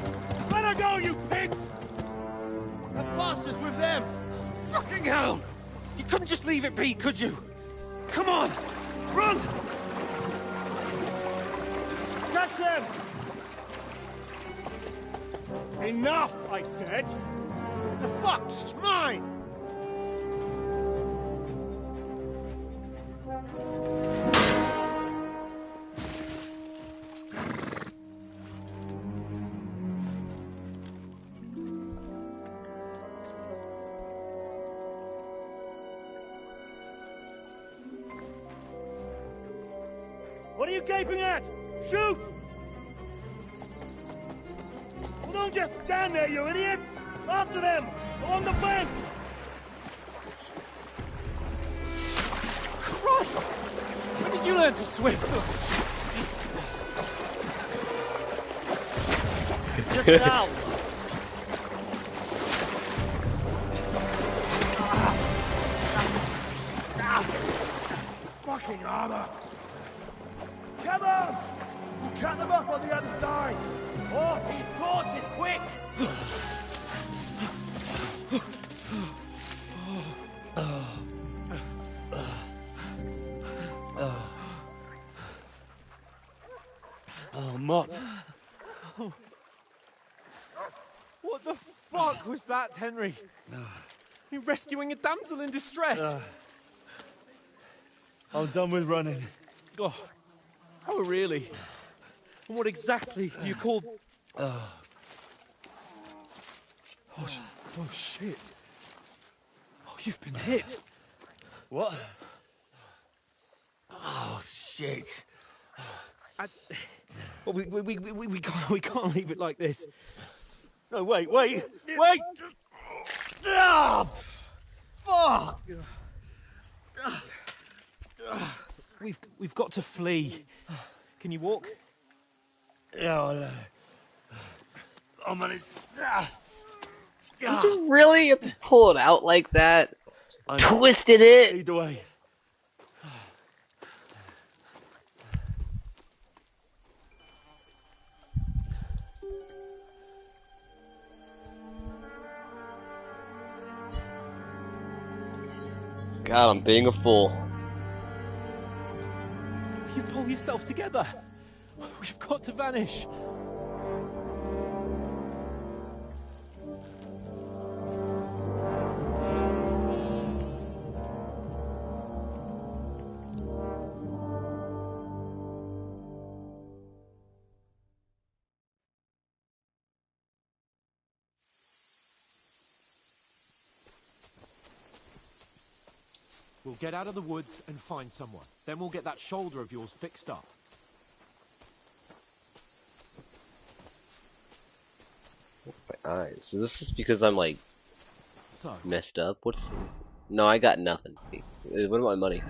Let her go, you pigs! That bastard's with them! Fucking hell! You couldn't just leave it be, could you? Come on! Run! Catch them! Enough, I said! What the fuck? She's mine! What are you gaping at? Shoot! Well, don't just stand there, you idiots! After them! Along the bank! Christ! When did you learn to swim? Just now. Fucking armor! Come on! We'll cut them up on the other side! Oh, these torches, quick! Oh, Mott. What the fuck was that, Henry? You rescuing a damsel in distress? I'm done with running. Oh, really? And what exactly do you call... Oh, shit. Oh, you've been hit. What? Oh, shit. Well, we can't leave it like this. No, wait! Ah! Fuck! We've got to flee. Can you walk? Yeah, I'll manage. Did you really pull it out like that? I Twisted it? Either way. God, I'm being a fool. You pull yourself together. We've got to vanish. We'll get out of the woods and find someone. Then we'll get that shoulder of yours fixed up. My eyes. So this is because I'm like So messed up. What's this? No, I got nothing. What about my money?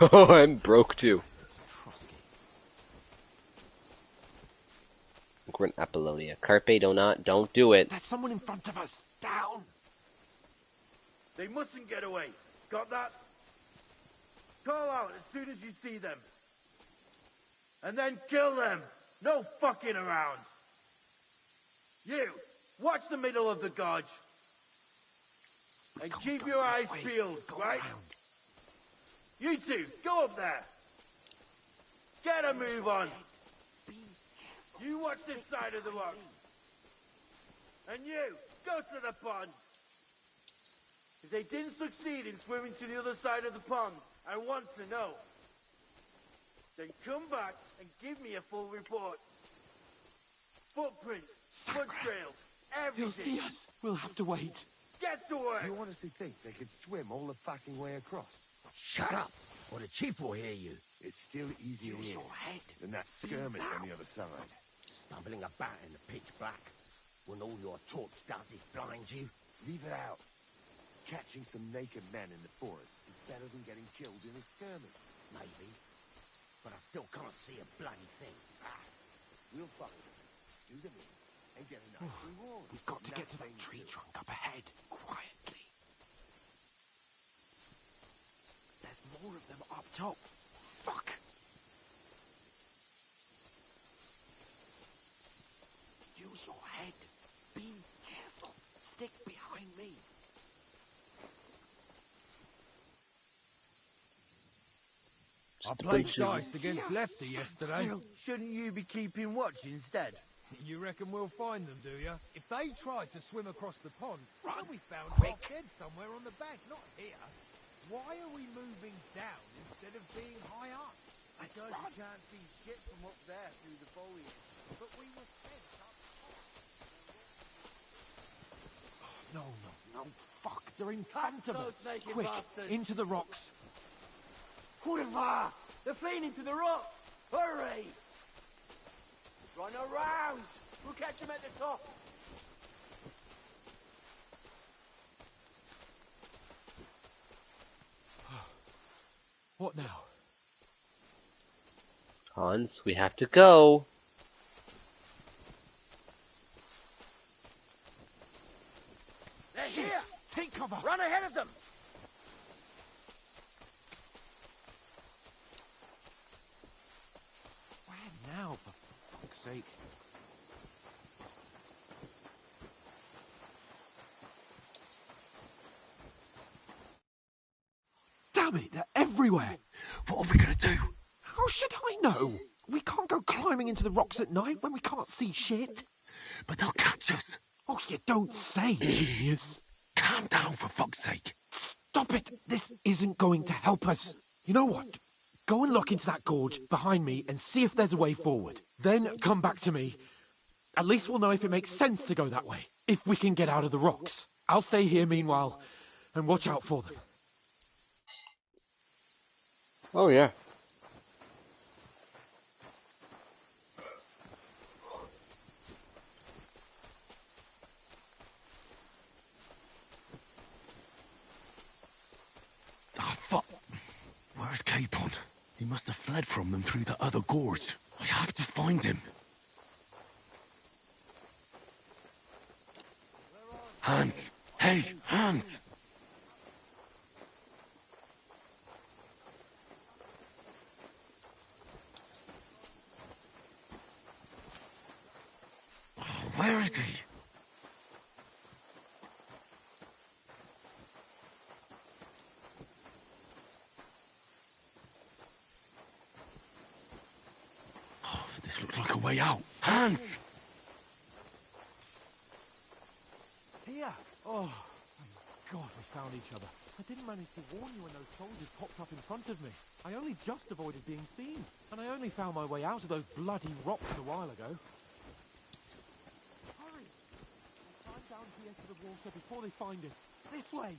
Oh, I'm broke too. We're in Apollonia. Carpe don't do it. There's someone in front of us. Down. They mustn't get away. Got that? Call out as soon as you see them. And then kill them. No fucking around. You, watch the middle of the gorge. And keep your eyes peeled, right? You two, go up there. Get a move on. You watch this side of the rock. And you, go to the pond. If they didn't succeed in swimming to the other side of the pond, I want to know. Then come back and give me a full report. Footprints, foot trails, everything. He'll see us. We'll have to wait. Get to work. You honestly think they could swim all the fucking way across? Shut up, or the chief will hear you. It's still easier here than that skirmish on the other side. Stumbling about in the pitch black, when all your torch does is blind you. Leave it out. Catching some naked men in the forest is better than getting killed in a skirmish. Maybe, but I still can't see a bloody thing. We'll find them, do them in, and get a nice reward. We've got to get to that tree trunk up ahead, quietly. There's more of them up top. Fuck! Use your head. Be careful. Stick behind me. I played dice against Lefty yesterday. Shouldn't you be keeping watch instead? You reckon we'll find them, do you? If they tried to swim across the pond, they'll be found half dead somewhere on the bank, not here. Why are we moving down instead of being high up? Because you can't see shit from up there through the foliage. But we were sent up No. Fuck, they're in front of us. naked Quick, bastards. into the rocks. Hurrah! They're fleeing into the rock! Hurry! Run around! We'll catch them at the top! What now? Hans, we have to go. They're here! Take cover! Run ahead of them! Where now, for fuck's sake? Damn it, they're everywhere! What are we gonna do? How should I know? We can't go climbing into the rocks at night when we can't see shit. But they'll catch us. Oh, you don't say, genius. Calm down, for fuck's sake. Stop it! This isn't going to help us. You know what? Go and look into that gorge behind me and see if there's a way forward. Then come back to me. At least we'll know if it makes sense to go that way. If we can get out of the rocks. I'll stay here meanwhile and watch out for them. Oh, yeah. Ah, fuck. Where's Capon? He must have fled from them through the other gorge. I have to find him. Hans! Hey, Hans! Where is he? Oh, this looks like a way out. Hans! Here! Oh, thank God we found each other. I didn't manage to warn you when those soldiers popped up in front of me. I only just avoided being seen, and I only found my way out of those bloody rocks a while ago. Hurry! We'll climb down here to the water before they find us. This way!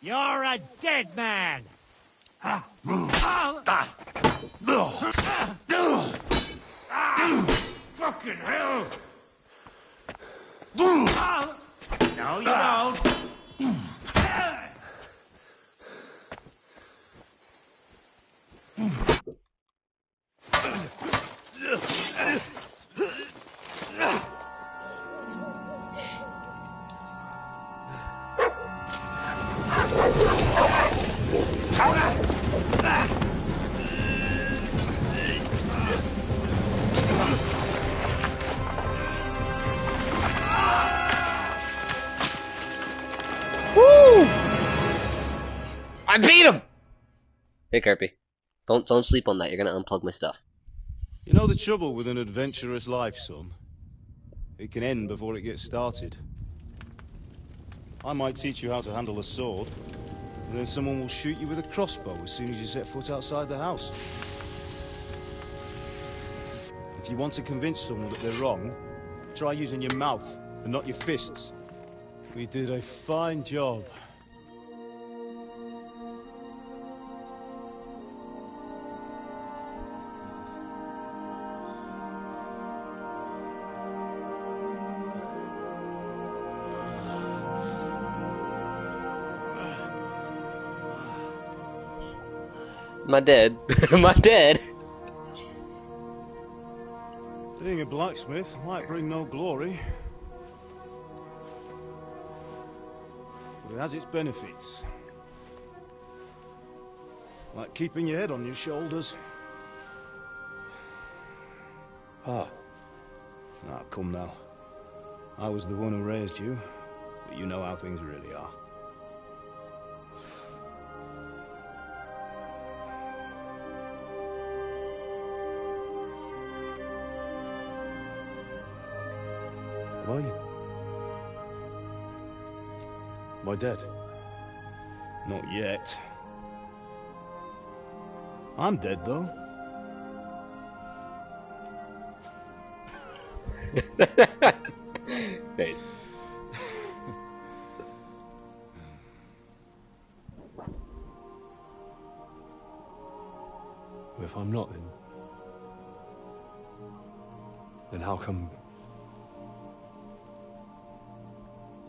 You're a dead man! Fucking hell! No, you don't. Woo! I beat him! Hey, Kirby. Don't sleep on that. You're gonna unplug my stuff. You know the trouble with an adventurous life, son? It can end before it gets started. I might teach you how to handle a sword, and then someone will shoot you with a crossbow as soon as you set foot outside the house. If you want to convince someone that they're wrong, try using your mouth and not your fists. We did a fine job. Am I dead? Am I dead? Being a blacksmith might bring no glory, but it has its benefits. Like keeping your head on your shoulders. Ah. Ah, come now. I was the one who raised you, but you know how things really are. Am I dead? Not yet. I'm dead, though. Hey. If I'm not, then how come...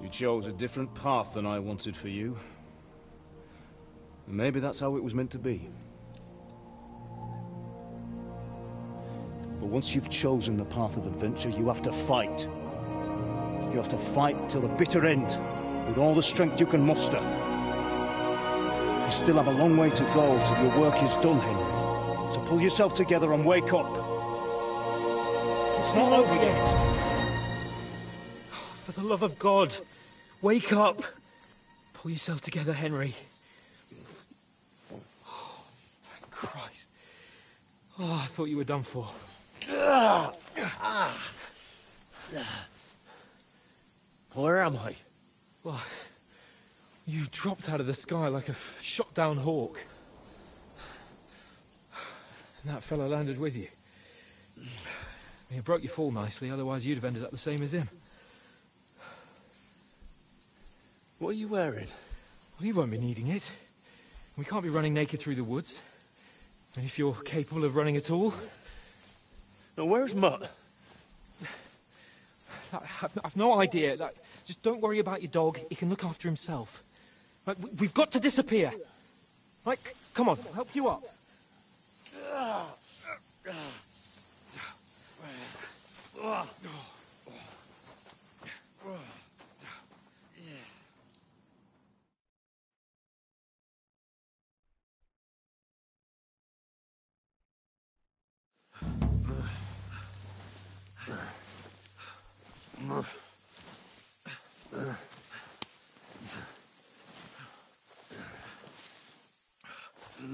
You chose a different path than I wanted for you. And maybe that's how it was meant to be. But once you've chosen the path of adventure, you have to fight. You have to fight till the bitter end, with all the strength you can muster. You still have a long way to go till your work is done, Henry. So pull yourself together and wake up. It's not over yet. For the love of God, wake up. Pull yourself together, Henry. Oh, thank Christ. Oh, I thought you were done for. Where am I? Well, you dropped out of the sky like a shot-down hawk. And that fella landed with you. You broke your fall nicely, otherwise you'd have ended up the same as him. What are you wearing? Well, you won't be needing it. We can't be running naked through the woods. And if you're capable of running at all... Now, where's Mutt? I've no idea. Just don't worry about your dog. He can look after himself. We've got to disappear. Right, come on, I'll help you up.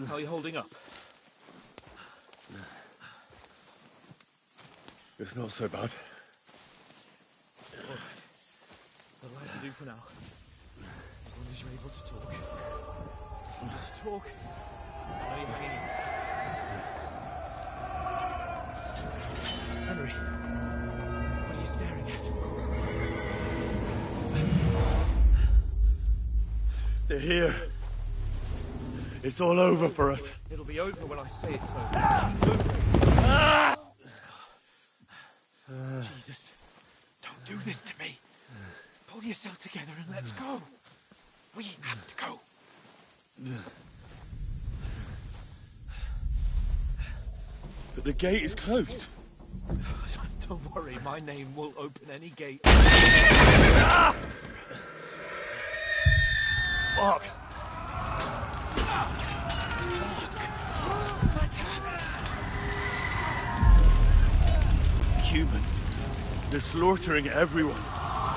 How are you holding up? It's not so bad. That'll have to do for now. As long as you're able to talk. Just talk. I know you're hanging in. Henry, what are you staring at? They're here. It's all over for us. It'll be over when I say it's over. Jesus, don't do this to me. Pull yourself together and let's go. We have to go. But the gate is closed. Don't worry, my name will open any gate. Fuck. Humans. They're slaughtering everyone.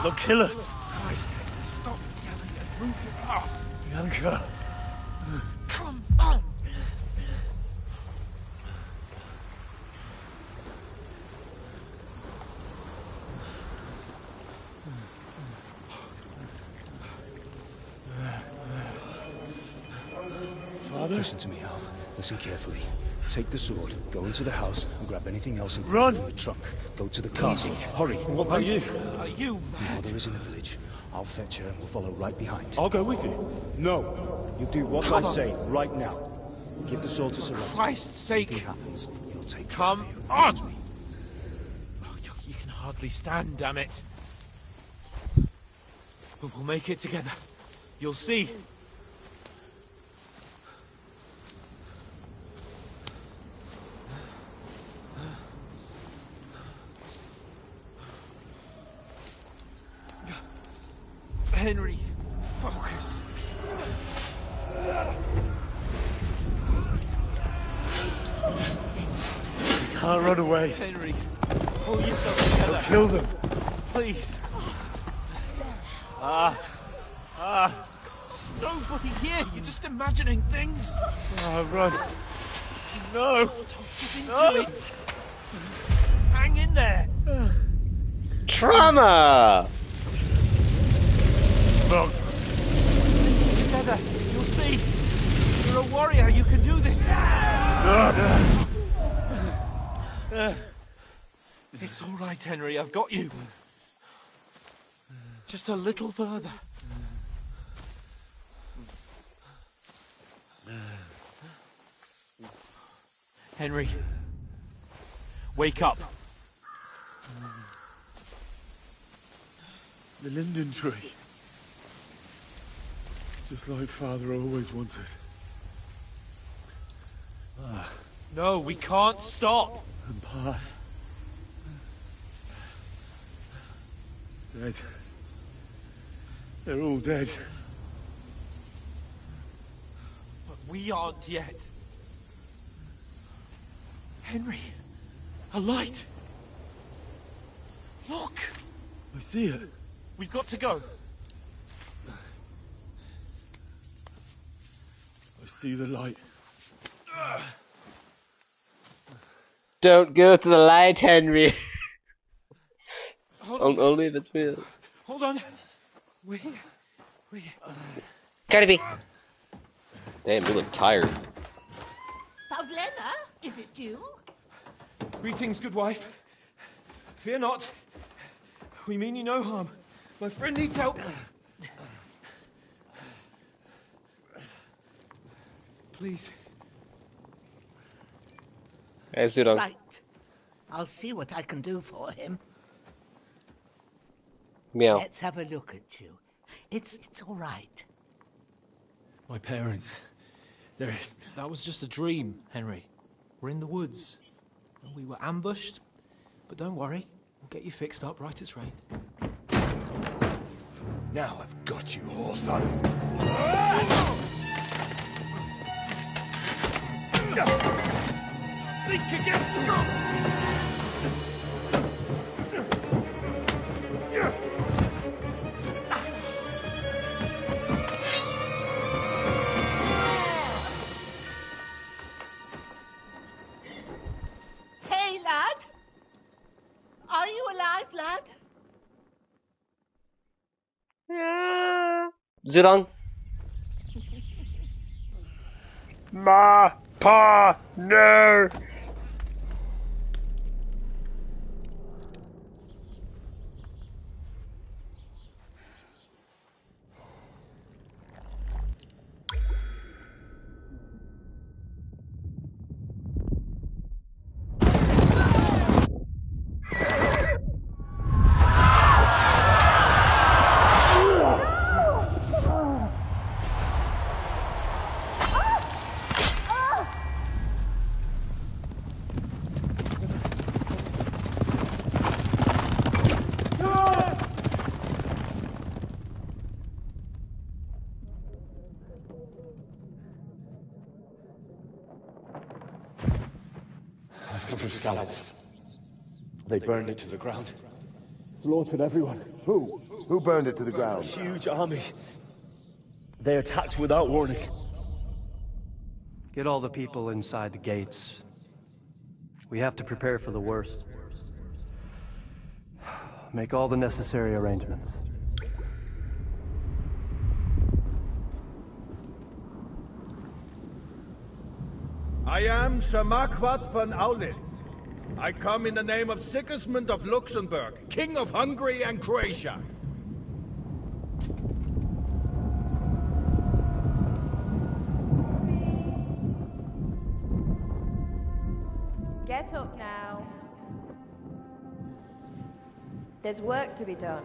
They'll kill us. Christ, stop yelling and move your ass. Bianca. Come on. Father? Listen to me, Al. Listen carefully. Take the sword, go into the house, and grab anything else Run! from the trunk. Go to the castle. Hurry. What about you? Are you Your mother is in the village. I'll fetch her and we'll follow right behind. I'll go with you. No. You do what I say right now. Give the sword to Sir Ralph. For Christ's sake. Anything happens, he'll take care Come of you. on! Oh, you can hardly stand, damn it. But we'll make it together. You'll see. Henry, focus. You can't run away. Henry, pull yourself together. I'll kill them. Please. There's nobody here. You're just imagining things. Run. No. Don't give into it. Hang in there. Trauma! Wrong. Together, you'll see. You're a warrior. You can do this. It's all right, Henry. I've got you. Just a little further. Henry, wake up. The linden tree. Just like Father always wanted. No, we can't stop. And Pa. Dead. They're all dead. But we aren't yet. Henry, a light. Look. I see it. We've got to go. I see the light. Don't go to the light, Henry. Hold on. Only if it's real. Hold on. We're here. Gotta be. Damn, you look tired. Pavlena, is it you? Greetings, good wife. Fear not. We mean you no harm. My friend needs help. Please. Hey, Zudong. Right. I'll see what I can do for him. Meow. Let's have a look at you. It's all right. My parents. That was just a dream, Henry. We're in the woods. We were ambushed. But don't worry. We'll get you fixed up right as rain. Now I've got you, whore sons. Think again, strong. Hey, lad. Are you alive, lad? Zudong. Ma, Pa, no. From scouts. They burned it to the ground. Slaughtered everyone. Who? Who burned it to the ground? A huge army. They attacked without warning. Get all the people inside the gates. We have to prepare for the worst. Make all the necessary arrangements. I am Sir Marquardt von Aulitz. I come in the name of Sigismund of Luxembourg, King of Hungary and Croatia. Get up now. There's work to be done.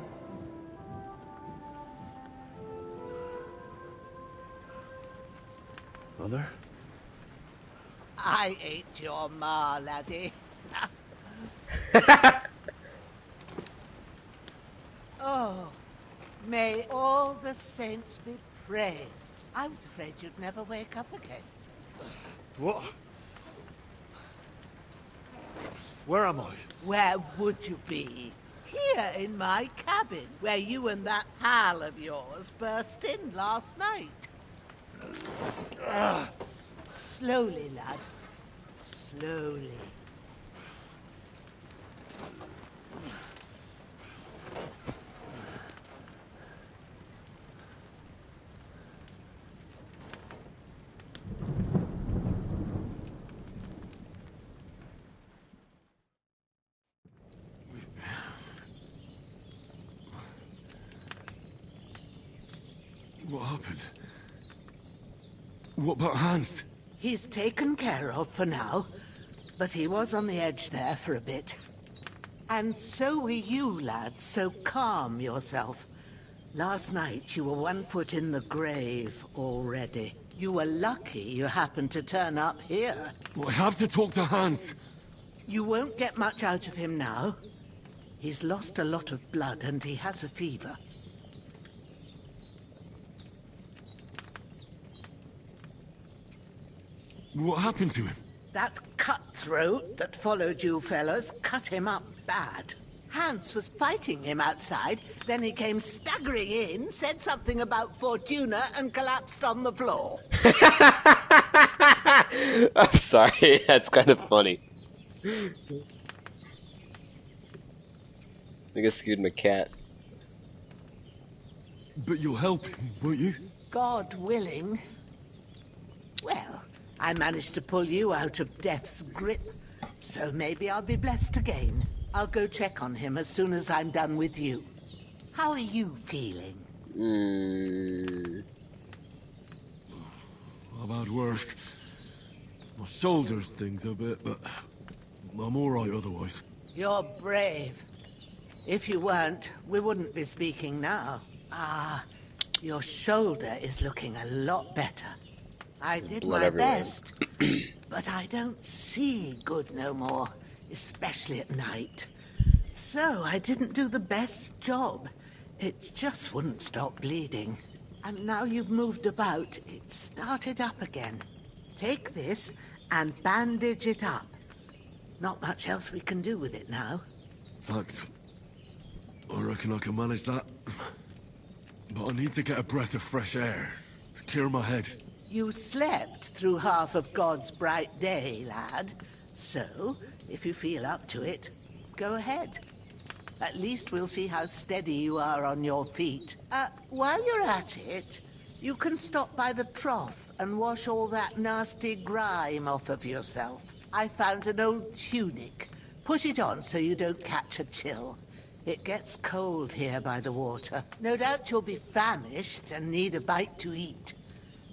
Mother? I ain't your ma, laddie. Oh, may all the saints be praised. I was afraid you'd never wake up again. What? Where am I? Where would you be? Here in my cabin, where you and that pal of yours burst in last night. Slowly, lad. Slowly. What happened? What about Hans? He's taken care of for now, but he was on the edge there for a bit. And so were you, lad, so calm yourself. Last night you were 1 foot in the grave already. You were lucky you happened to turn up here. Well, I have to talk to Hans. You won't get much out of him now. He's lost a lot of blood and he has a fever. What happened to him? That cutthroat that followed you fellas cut him up bad. Hans was fighting him outside, then he came staggering in, said something about Fortuna, and collapsed on the floor. I'm sorry, that's kind of funny. I think I scared my cat. But you'll help him, won't you? God willing. Well, I managed to pull you out of death's grip, so maybe I'll be blessed again. I'll go check on him as soon as I'm done with you. How are you feeling? I've had worse. My shoulder stings a bit, but I'm alright otherwise. You're brave. If you weren't, we wouldn't be speaking now. Ah, your shoulder is looking a lot better. I did Blood my everywhere. best, but I don't see good no more, especially at night. So I didn't do the best job. It just wouldn't stop bleeding. And now you've moved about, it started up again. Take this and bandage it up. Not much else we can do with it now. Thanks. I reckon I can manage that. But I need to get a breath of fresh air to clear my head. You slept through half of God's bright day, lad. So, if you feel up to it, go ahead. At least we'll see how steady you are on your feet. While you're at it, you can stop by the trough and wash all that nasty grime off of yourself. I found an old tunic. Put it on so you don't catch a chill. It gets cold here by the water. No doubt you'll be famished and need a bite to eat.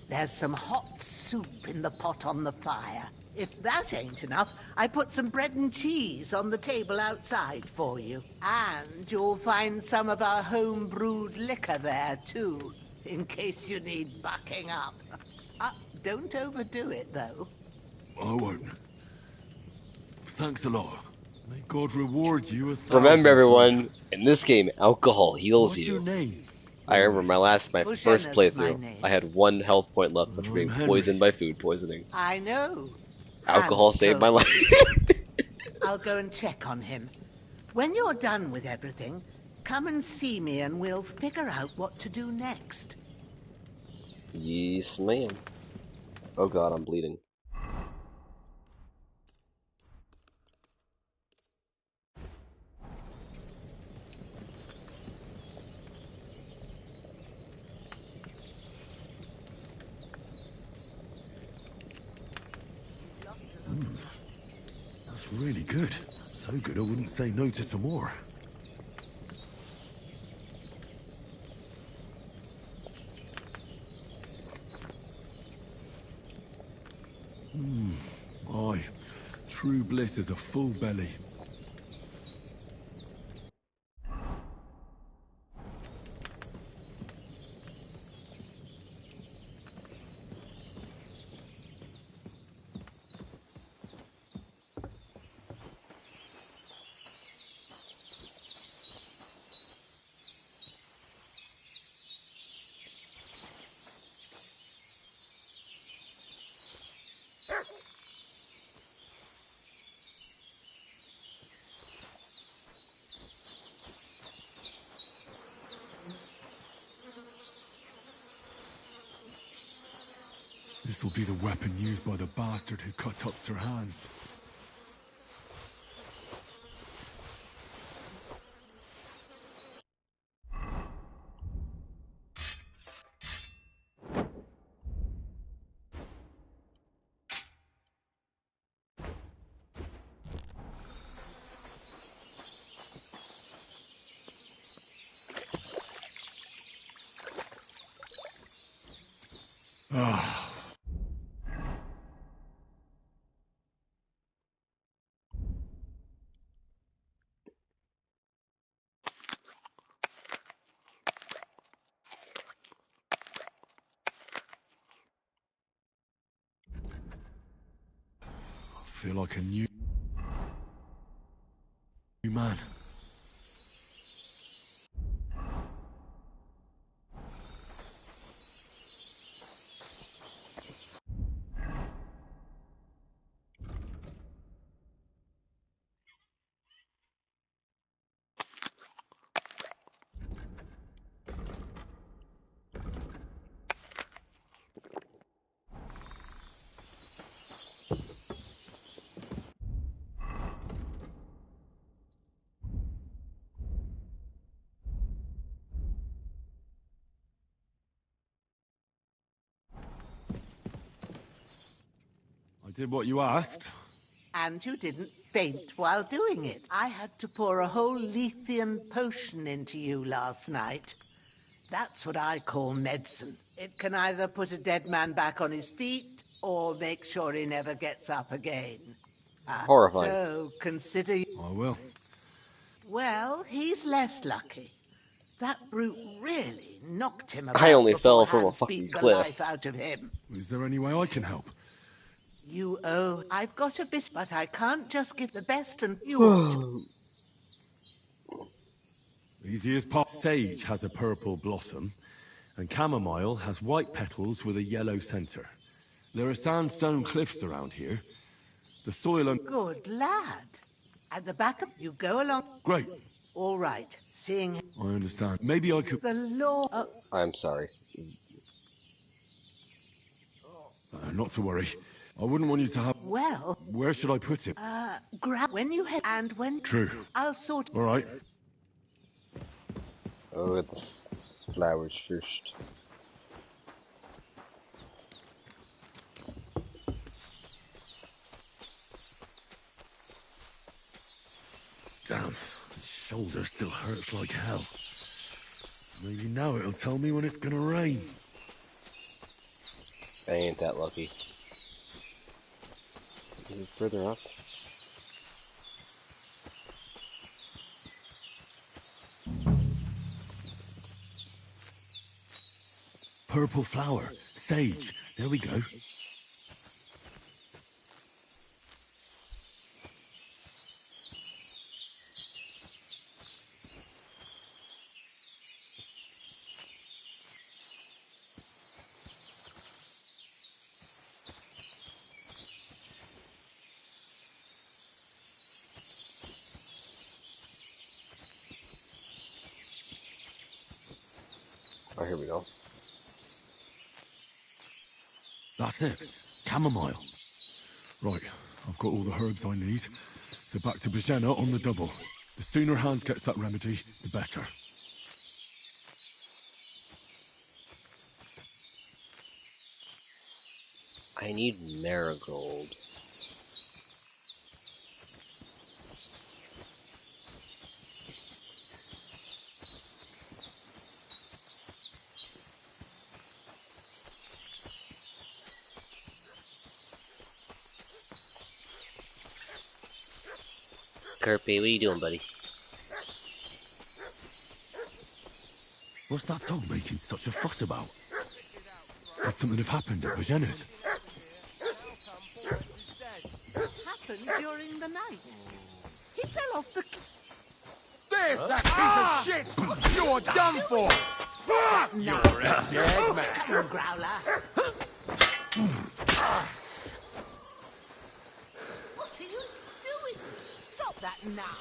There's some hot soup in the pot on the fire. If that ain't enough, I put some bread and cheese on the table outside for you. And you'll find some of our home-brewed liquor there, too, in case you need bucking up. Don't overdo it, though. I won't. Thanks a lot. May God reward you 1,000. Remember, everyone, in this game, alcohol heals What's you. your name? I remember my Bushenna's first my playthrough. name. I had 1 health point left after being Henry. poisoned by food poisoning. I know. Alcohol Hans saved my told life. I'll go and check on him. When you're done with everything, come and see me and we'll figure out what to do next. Yes, ma'am. Oh god, I'm bleeding. That's really good. So good I wouldn't say no to some more. Aye. True bliss is a full belly. This'll be the weapon used by the bastard who cut up Sir Hans. Ah. I feel like a new man. I did what you asked. And you didn't faint while doing it. I had to pour a whole Lethean potion into you last night. That's what I call medicine. It can either put a dead man back on his feet, or make sure he never gets up again. Horrifying. So, consider... I will. Well, he's less lucky. That brute really knocked him about I only fell before from a Hans fucking beat the cliff. life out of him. Is there any way I can help? You owe... I've got a bit, but I can't just give the best and you ought to... Easy as pop. Sage has a purple blossom, and chamomile has white petals with a yellow center. There are sandstone cliffs around here. The soil and... Good lad. At the back of... You go along... Great. All right. Seeing... I understand. Maybe I could... The law... I'm sorry. Not to worry. I wouldn't want you to have... Well... Where should I put him? Grab... When you head... And when... True. I'll sort... All right. Oh, get the flowers first. Damn, his shoulder still hurts like hell. Maybe now it'll tell me when it's gonna rain. I ain't that lucky. Is it further up? Purple flower. Sage. There we go. here we go. That's it. Chamomile. Right, I've got all the herbs I need. So back to Bajena on the double. The sooner Hans gets that remedy, the better. I need marigold. Kirby, what are you doing, buddy? What's that dog making such a fuss about? Could something have happened at Bajena's? Happened during the night. He fell off the... There's that piece of shit! You're done for! You're a dead man. Come on, Growler. What are you doing? Stop that now.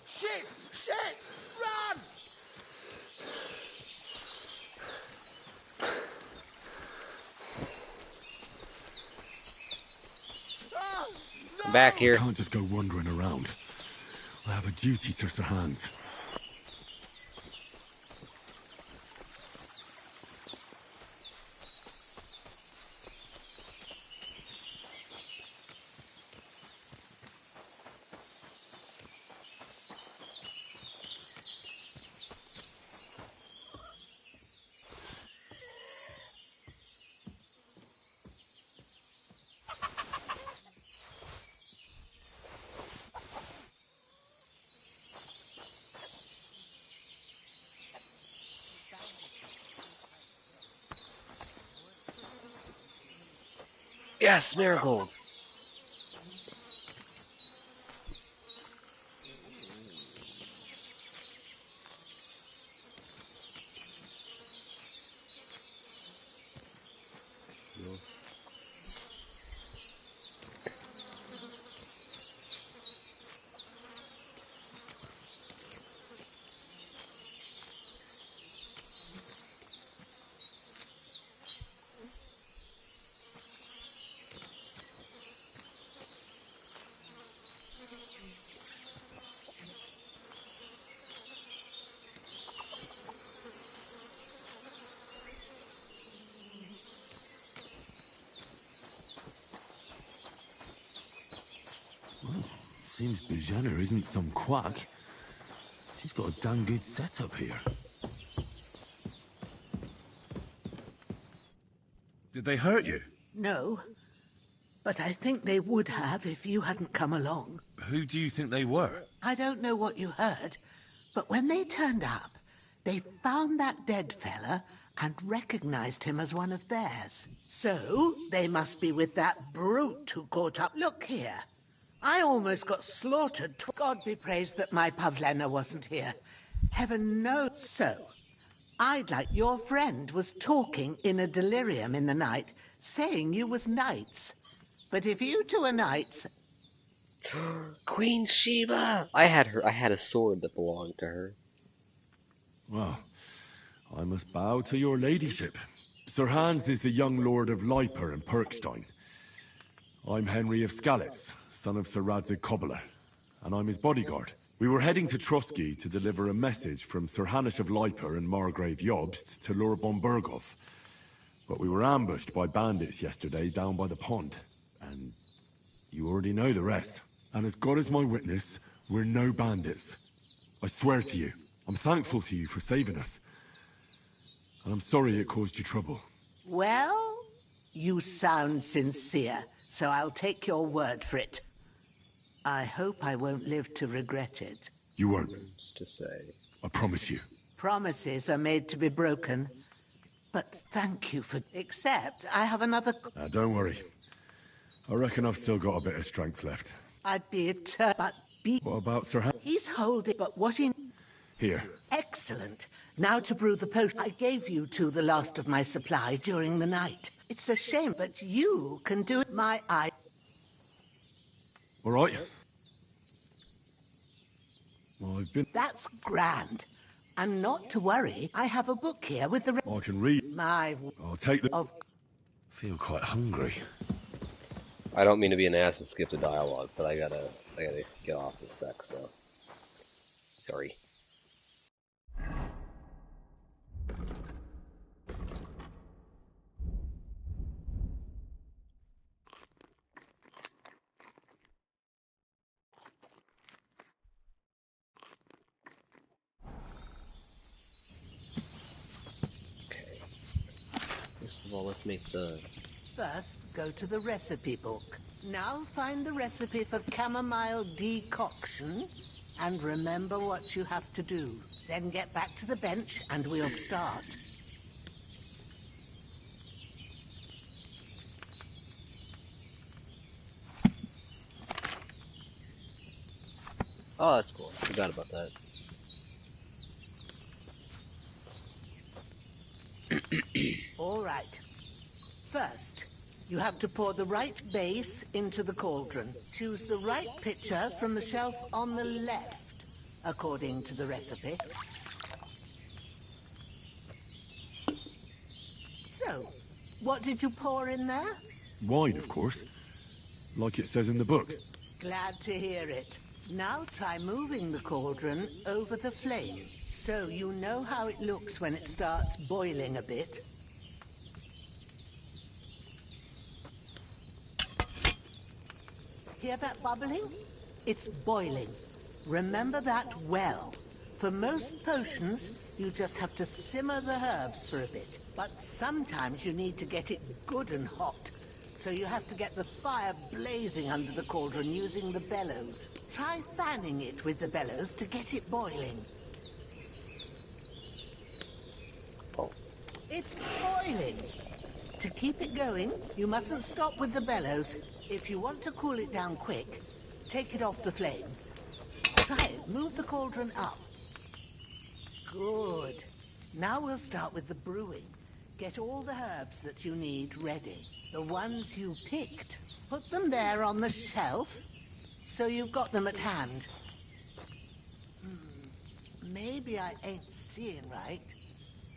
Shit! Shit! Run! Back here. I can't just go wandering around. I have a duty to Sir Hans. Yes, marigold. Seems Bajena isn't some quack. She's got a damn good setup here. Did they hurt you? No. But I think they would have if you hadn't come along. Who do you think they were? I don't know what you heard, but when they turned up, they found that dead fella and recognized him as one of theirs. So, they must be with that brute who caught up. Look here. I almost got slaughtered. God be praised that my Pavlena wasn't here. Heaven knows so. I'd like your friend was talking in a delirium in the night, saying you was knights. But if you two are knights... Queen Sheba! I had a sword that belonged to her. Well, I must bow to your ladyship. Sir Hans is the young lord of Leiper and Perkstein. I'm Henry of Skalitz, son of Sir Radzig Kobyla, and I'm his bodyguard. We were heading to Trotsky to deliver a message from Sir Hanush of Leiper and Margrave Jobst to Lord Bombergov. But we were ambushed by bandits yesterday down by the pond, and you already know the rest. And as God is my witness, we're no bandits. I swear to you, I'm thankful to you for saving us. And I'm sorry it caused you trouble. Well, you sound sincere, so I'll take your word for it. I hope I won't live to regret it. You won't. To say. I promise you. Promises are made to be broken. But thank you for... Except I have another... Don't worry. I reckon I've still got a bit of strength left. I'd be but be... What about Sir Hans? He's holding... But what in... Here. Excellent. Now to brew the potion. I gave you two the last of my supply during the night. It's a shame, but you can do it. My eye... All right. Well, I've been... That's grand. And not to worry, I have a book here with the... I can read. My... I'll take the... Feel quite hungry. I don't mean to be an ass and skip the dialogue, but I gotta get off in a sec, so. Sorry. First of all, let's make the... First, go to the recipe book. Now find the recipe for chamomile decoction, and remember what you have to do. Then get back to the bench, and we'll start. Oh, that's cool. Forgot about that. All right. First, you have to pour the right base into the cauldron. Choose the right pitcher from the shelf on the left, according to the recipe. So, what did you pour in there? Wine, of course. Like it says in the book. Glad to hear it. Now try moving the cauldron over the flame, so you know how it looks when it starts boiling a bit. Hear that bubbling? It's boiling. Remember that well. For most potions, you just have to simmer the herbs for a bit. But sometimes you need to get it good and hot. So you have to get the fire blazing under the cauldron using the bellows. Try fanning it with the bellows to get it boiling. It's boiling. To keep it going, you mustn't stop with the bellows. If you want to cool it down quick, take it off the flames. Try it. Move the cauldron up. Good. Now we'll start with the brewing. Get all the herbs that you need ready. The ones you picked. Put them there on the shelf, so you've got them at hand. Maybe I ain't seeing right,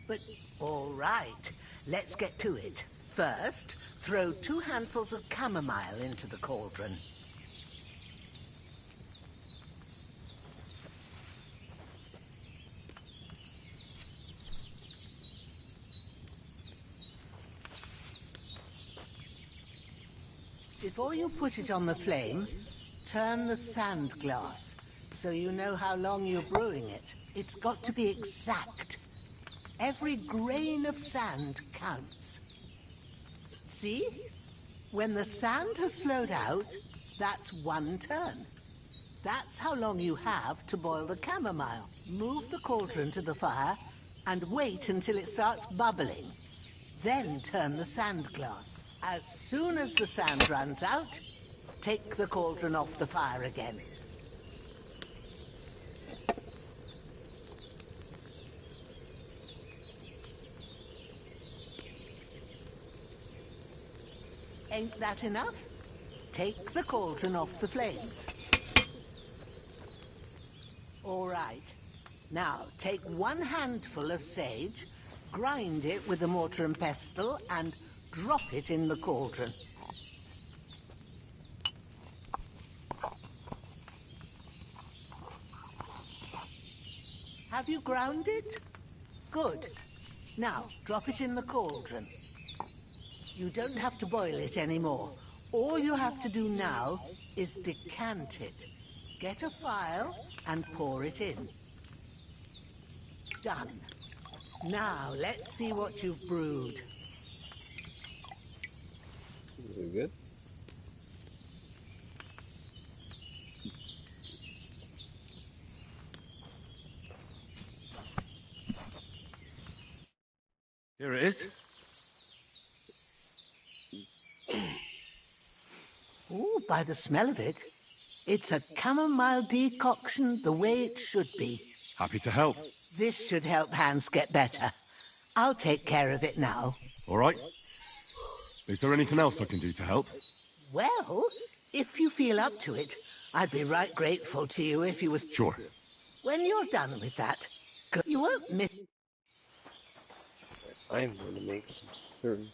but all right. Let's get to it. First, throw 2 handfuls of chamomile into the cauldron. Before you put it on the flame, turn the sand glass so you know how long you're brewing it. It's got to be exact. Every grain of sand counts. See? When the sand has flowed out, that's 1 turn. That's how long you have to boil the chamomile. Move the cauldron to the fire and wait until it starts bubbling. Then turn the sand glass. As soon as the sand runs out, take the cauldron off the fire again. Ain't that enough? Take the cauldron off the flames. All right. Now, take 1 handful of sage, grind it with a mortar and pestle, and drop it in the cauldron. Have you ground it? Good. Now, drop it in the cauldron. You don't have to boil it anymore. All you have to do now is decant it. Get a phial and pour it in. Done. Now, let's see what you've brewed. Is it good? Here it is. Ooh, by the smell of it, it's a chamomile decoction the way it should be. Happy to help. This should help Hans get better. I'll take care of it now. All right. Is there anything else I can do to help? Well, if you feel up to it, I'd be right grateful to you if you was... Sure. When you're done with that, You won't miss. I'm going to make some certain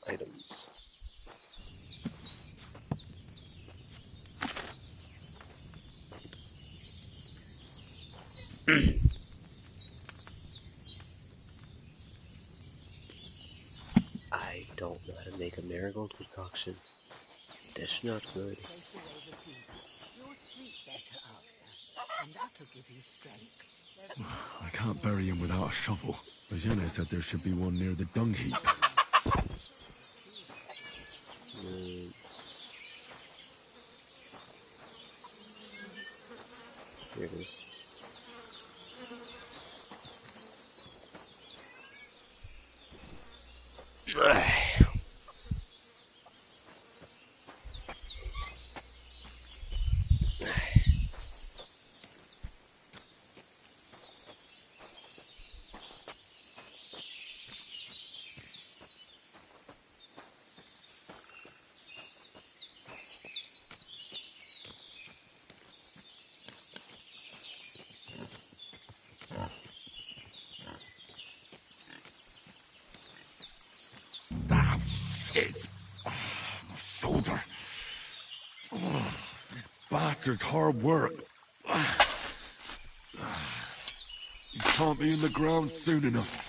items. I don't know how to make a marigold concoction. That's not good. You'll sleep better after, and that'll give you strength. I can't bury him without a shovel. Eugene said there should be one near the dung heap. Here it is. Ah, shit! Oh, my shoulder. Oh, this bastard's hard work. He can't be in the ground soon enough.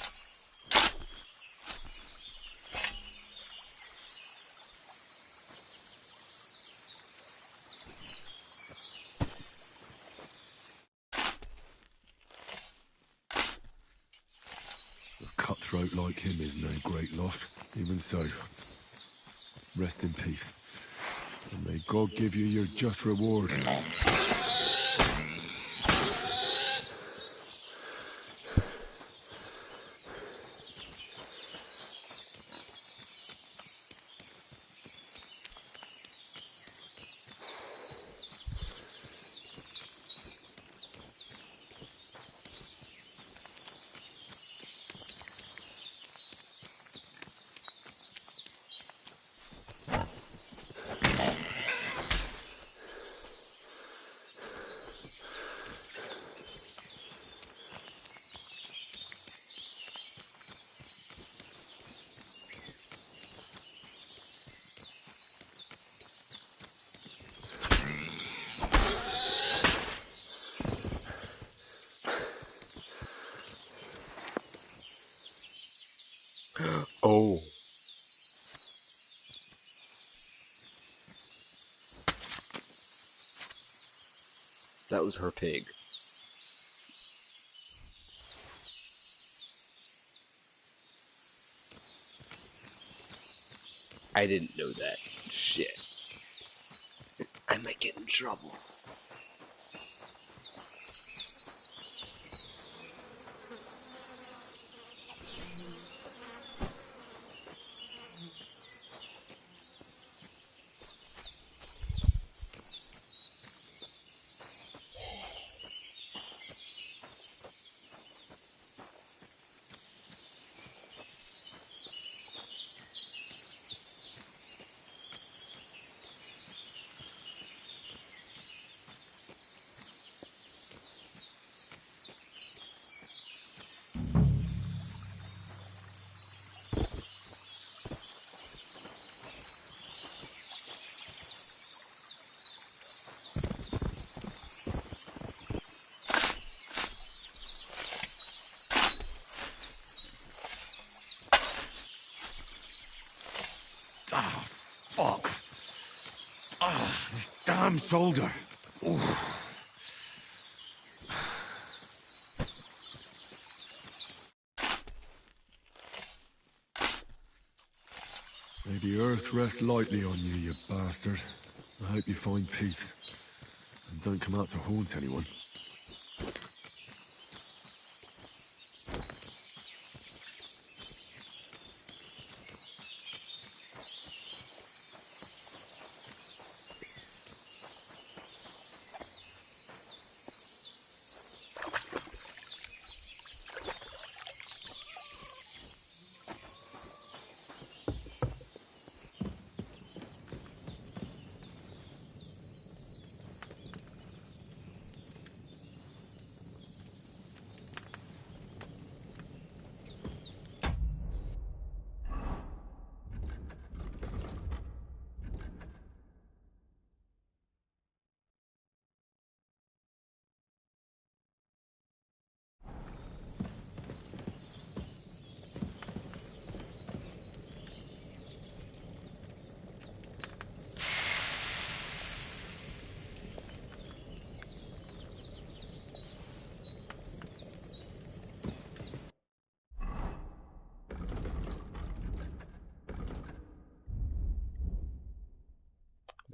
A cutthroat like him is no great loss. Even so, rest in peace. And may God give you your just reward. Oh. That was her pig. I didn't know that. Shit. I might get in trouble. Ah, fuck. Ah, this damn shoulder. Oof. May the earth rest lightly on you, you bastard. I hope you find peace. And don't come out to haunt anyone.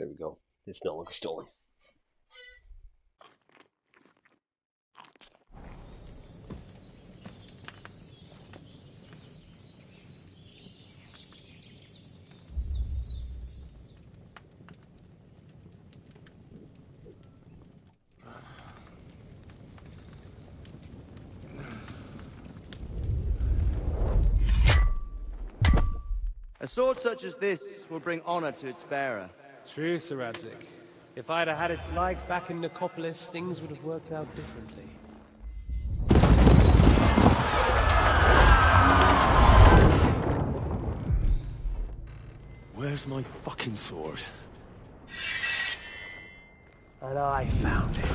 There we go. It's no longer stolen. A sword such as this will bring honor to its bearer. True, Sir Radzik. If I'd have had its life back in Nicopolis, things would have worked out differently. Where's my fucking sword? And I found it.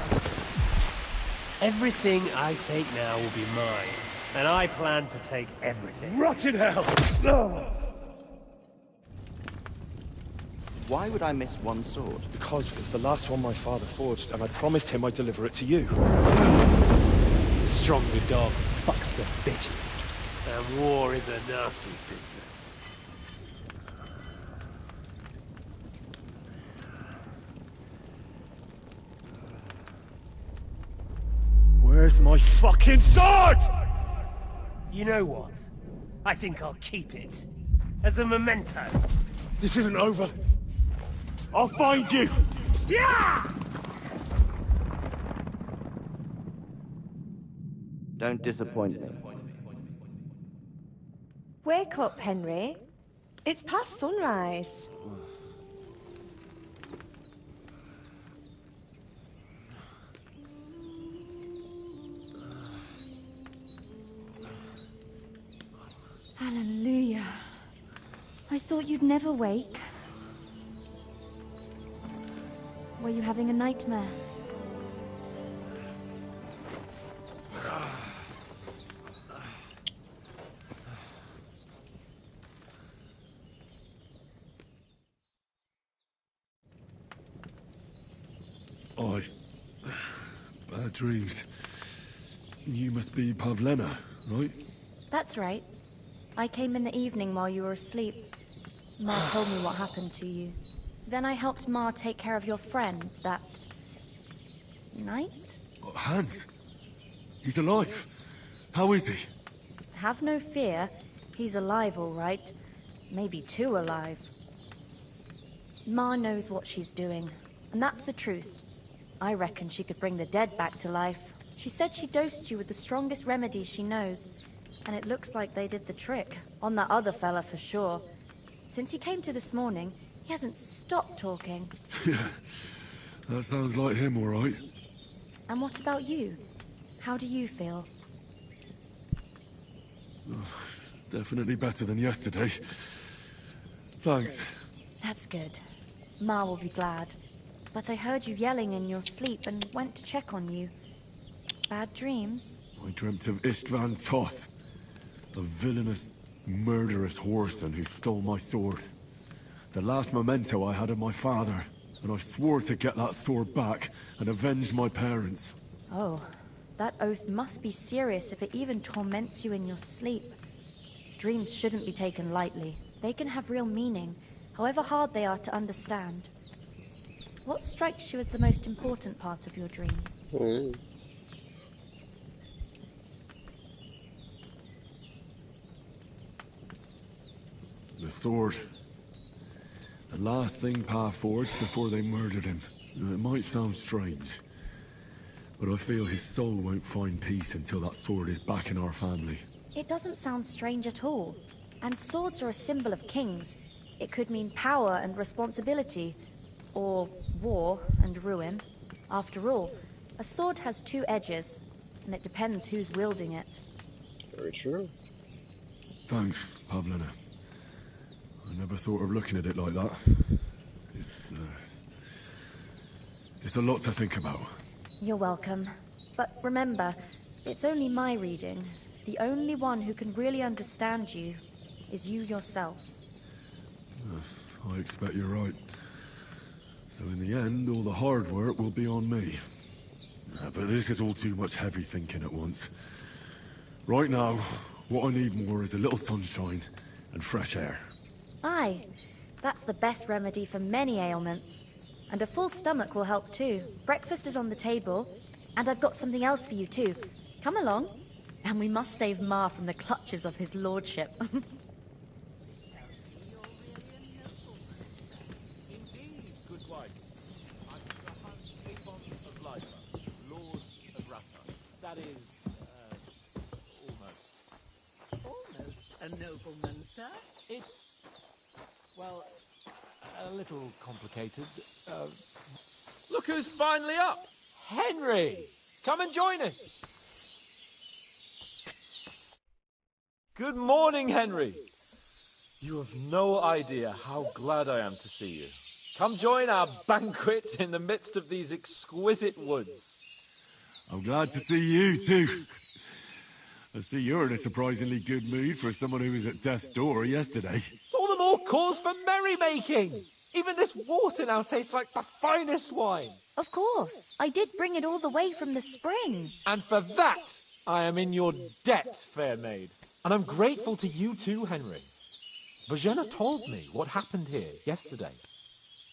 Everything I take now will be mine, and I plan to take everything. Rotted hell! Why would I miss one sword? Because it's the last one my father forged, and I promised him I'd deliver it to you. Stronger dog fucks the bitches, and war is a nasty business. Where's my fucking sword? You know what? I think I'll keep it. As a memento. This isn't over. I'll find you! Yeah! Don't disappoint me. Wake up, Henry. It's past sunrise. Hallelujah. I thought you'd never wake. Were you having a nightmare? Bad dreams. You must be Pavlena, right? That's right. I came in the evening while you were asleep. Ma told me what happened to you. Then I helped Ma take care of your friend that night? Hans? He's alive. How is he? Have no fear. He's alive, all right. Maybe too alive. Ma knows what she's doing, and that's the truth. I reckon she could bring the dead back to life. She said she dosed you with the strongest remedies she knows, and it looks like they did the trick. On that other fella for sure. Since he came to this morning, he hasn't stopped talking. Yeah, that sounds like him, all right. And what about you? How do you feel? Definitely better than yesterday. Thanks. That's good. Ma will be glad. But I heard you yelling in your sleep and went to check on you. Bad dreams? I dreamt of Istvan Toth, a villainous, murderous whoreson who stole my sword. The last memento I had of my father, and I swore to get that sword back and avenge my parents. Oh, that oath must be serious if it even torments you in your sleep. Dreams shouldn't be taken lightly. They can have real meaning, however hard they are to understand. What strikes you as the most important part of your dream? The sword. The last thing Pa forged before they murdered him. It might sound strange, but I feel his soul won't find peace until that sword is back in our family. It doesn't sound strange at all. And swords are a symbol of kings. It could mean power and responsibility, or war and ruin. After all, a sword has two edges, and it depends who's wielding it. Very true. Thanks, Pavlena. I never thought of looking at it like that. It's a lot to think about. You're welcome. But remember, it's only my reading. The only one who can really understand you is you yourself. I expect you're right. So in the end, all the hard work will be on me. But this is all too much heavy thinking at once. Right now, what I need more is a little sunshine and fresh air. Aye, that's the best remedy for many ailments. And a full stomach will help too. Breakfast is on the table, and I've got something else for you too. Come along, and we must save Ma from the clutches of his lordship. Indeed, good wife. I'm Sir of Lifer, Lord of Rata. That is, almost. Almost a nobleman, sir? It's, well, a little complicated. Look who's finally up! Henry! Come and join us! Good morning, Henry! You have no idea how glad I am to see you. Come join our banquet in the midst of these exquisite woods. I'm glad to see you, too. I see you're in a surprisingly good mood for someone who was at death's door yesterday. All the more cause for merrymaking! Even this water now tastes like the finest wine. Of course. I did bring it all the way from the spring. And for that, I am in your debt, fair maid. And I'm grateful to you too, Henry. Bajena told me what happened here yesterday.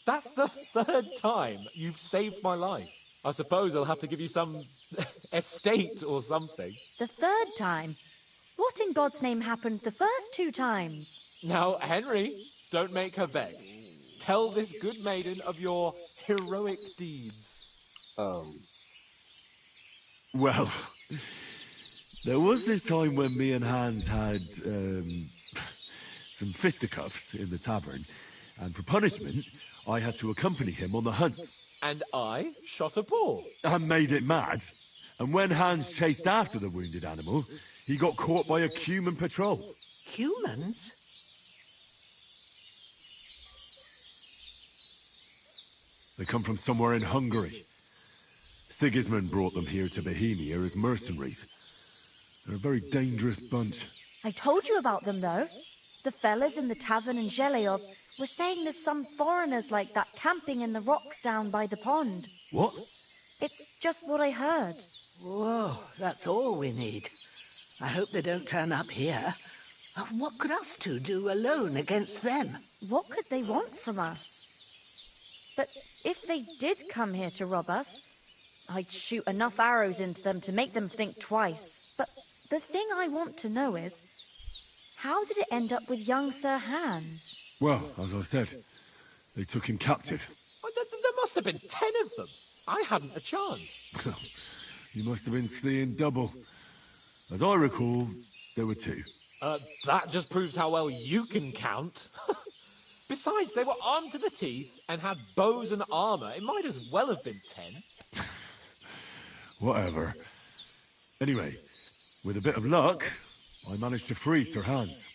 That's the third time you've saved my life. I suppose I'll have to give you some estate or something. The third time? What in God's name happened the first 2 times? Now, Henry, don't make her beg. Tell this good maiden of your heroic deeds. Well, there was this time when me and Hans had, some fisticuffs in the tavern, and for punishment, I had to accompany him on the hunt. And I shot a boar. And made it mad. And when Hans chased after the wounded animal, he got caught by a human patrol. Humans? They come from somewhere in Hungary. Sigismund brought them here to Bohemia as mercenaries. They're a very dangerous bunch. I told you about them, though. The fellas in the tavern in Zheleov were saying there's some foreigners like that camping in the rocks down by the pond. What? It's just what I heard. Whoa, that's all we need. I hope they don't turn up here. What could us two do alone against them? What could they want from us? But if they did come here to rob us, I'd shoot enough arrows into them to make them think twice. But the thing I want to know is, how did it end up with young Sir Hans? Well, as I said, they took him captive. There must have been 10 of them. I hadn't a chance. You must have been seeing double. As I recall, there were 2. That just proves how well you can count. Besides, they were armed to the teeth and had bows and armor. It might as well have been 10. Whatever. Anyway, with a bit of luck, I managed to free Sir Hans.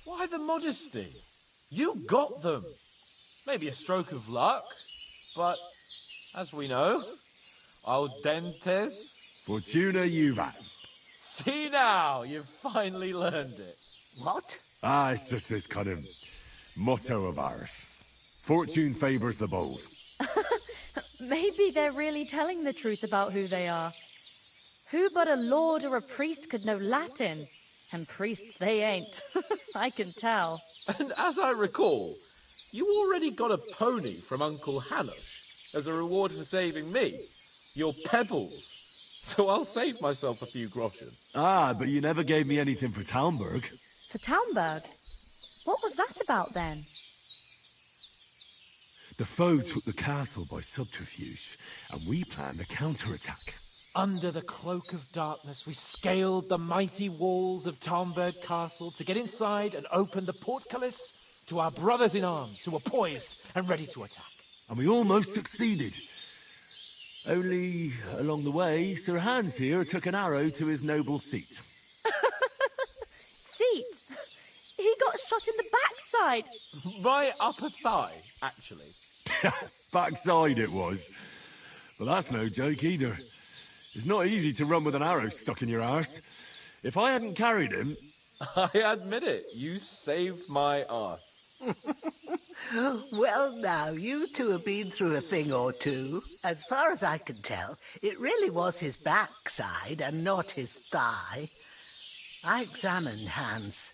Why the modesty? You got them. Maybe a stroke of luck, but as we know, audentes... Fortuna juvat. See now, you've finally learned it. What? It's just this kind of motto of ours. Fortune favors the bold. Maybe they're really telling the truth about who they are. Who but a lord or a priest could know Latin? And priests they ain't. I can tell. And as I recall, you already got a pony from Uncle Hanush as a reward for saving me. Your pebbles. So I'll save myself a few groschen. But you never gave me anything for Talmberg. For Talmberg? What was that about then? The foe took the castle by subterfuge, and we planned a counterattack. Under the cloak of darkness, we scaled the mighty walls of Talmberg Castle to get inside and open the portcullis to our brothers in arms who were poised and ready to attack. And we almost succeeded. Only, along the way, Sir Hans here took an arrow to his noble seat. Seat? He got shot in the backside. My upper thigh, actually. Backside it was. But that's no joke either. It's not easy to run with an arrow stuck in your arse. If I hadn't carried him... I admit it, you saved my arse. Well, now, you two have been through a thing or two. As far as I can tell, it really was his backside and not his thigh. I examined Hans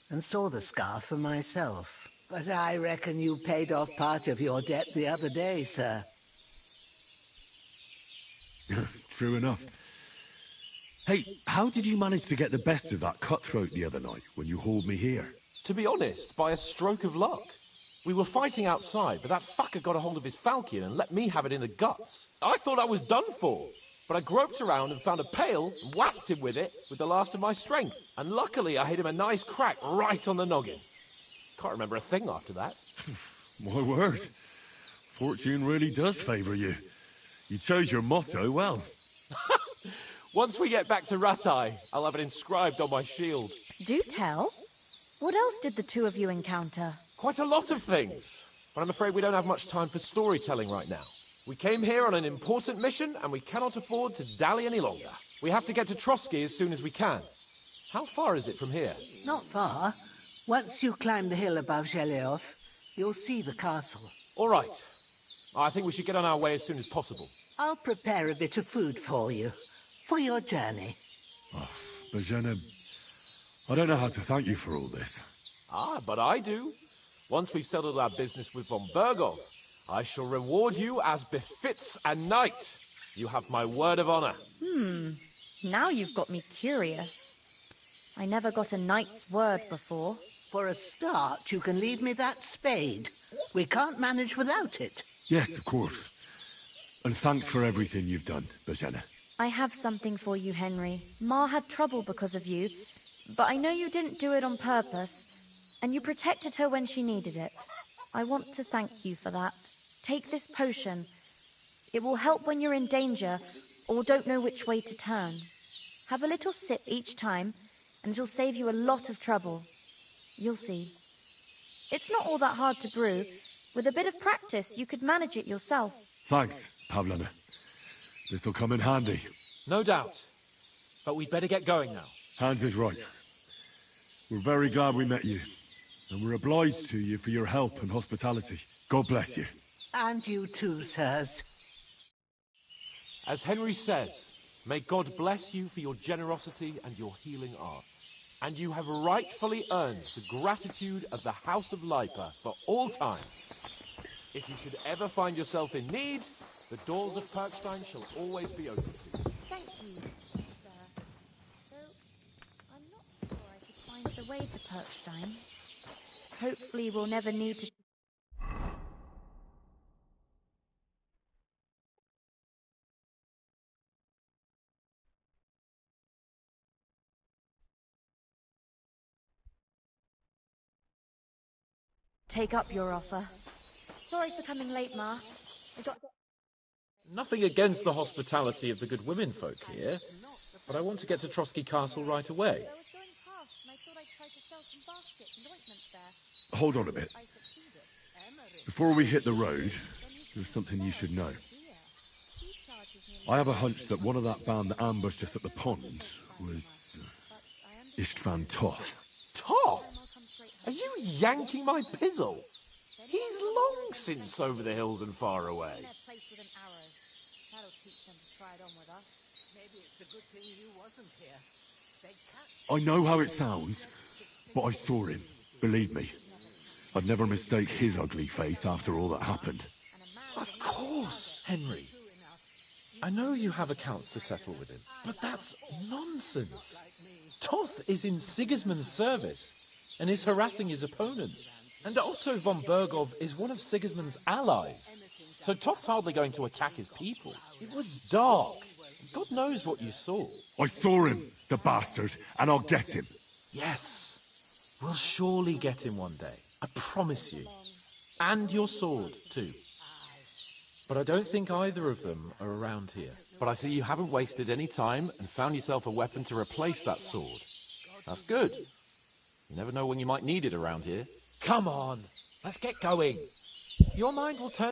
and saw the scar for myself. But I reckon you paid off part of your debt the other day, sir. True enough. Hey, how did you manage to get the best of that cutthroat the other night when you hauled me here? To be honest, by a stroke of luck. We were fighting outside, but that fucker got a hold of his falchion and let me have it in the guts. I thought I was done for. But I groped around and found a pail and whacked him with it with the last of my strength. And luckily I hit him a nice crack right on the noggin. Can't remember a thing after that. My word. Fortune really does favour you. You chose your motto well. Once we get back to Rattay, I'll have it inscribed on my shield. Do tell. What else did the two of you encounter? Quite a lot of things. But I'm afraid we don't have much time for storytelling right now. We came here on an important mission, and we cannot afford to dally any longer. We have to get to Trotsky as soon as we can. How far is it from here? Not far. Once you climb the hill above Zheleov, you'll see the castle. All right. I think we should get on our way as soon as possible. I'll prepare a bit of food for you, for your journey. Oh, Bozhena, I don't know how to thank you for all this. Ah, but I do. Once we've settled our business with von Bergov, I shall reward you as befits a knight. You have my word of honor. Now you've got me curious. I never got a knight's word before. For a start, you can leave me that spade. We can't manage without it. Yes, of course. And thanks for everything you've done, Bozhena. I have something for you, Henry. Ma had trouble because of you, but I know you didn't do it on purpose, and you protected her when she needed it. I want to thank you for that. Take this potion. It will help when you're in danger or don't know which way to turn. Have a little sip each time, and it'll save you a lot of trouble. You'll see. It's not all that hard to brew. With a bit of practice, you could manage it yourself. Thanks, Pavlana. This'll come in handy. No doubt. But we'd better get going now. Hans is right. We're very glad we met you. And we're obliged to you for your help and hospitality. God bless you. And you too, sirs. As Henry says, may God bless you for your generosity and your healing arts. And you have rightfully earned the gratitude of the House of Lipa for all time. If you should ever find yourself in need, the doors of Perkstein shall always be open to you. Thank you, sir. Though I'm not sure I could find the way to Perkstein. Hopefully we'll never need to... take up your offer. Sorry for coming late, Ma. I got... Nothing against the hospitality of the good women folk here, but I want to get to Trotsky Castle right away. I was going past and I thought I'd try to sell some baskets and ointments there. Hold on a bit. Before we hit the road, there's something you should know. I have a hunch that one of that band that ambushed us at the pond was... Istvan Toth. Toth? Are you yanking my pizzle? He's long since over the hills and far away. I know how it sounds, but I saw him. Believe me. I'd never mistake his ugly face after all that happened. Of course, Henry. I know you have accounts to settle with him, but that's nonsense. Toth is in Sigismund's service and is harassing his opponents. And Otto von Bergov is one of Sigismund's allies. So Toth's hardly going to attack his people. It was dark. God knows what you saw. I saw him, the bastard, and I'll get him. Yes. We'll surely get him one day. I promise you. And your sword, too. But I don't think either of them are around here. But I see you haven't wasted any time and found yourself a weapon to replace that sword. That's good. You never know when you might need it around here. Come on, let's get going. Your mind will turn...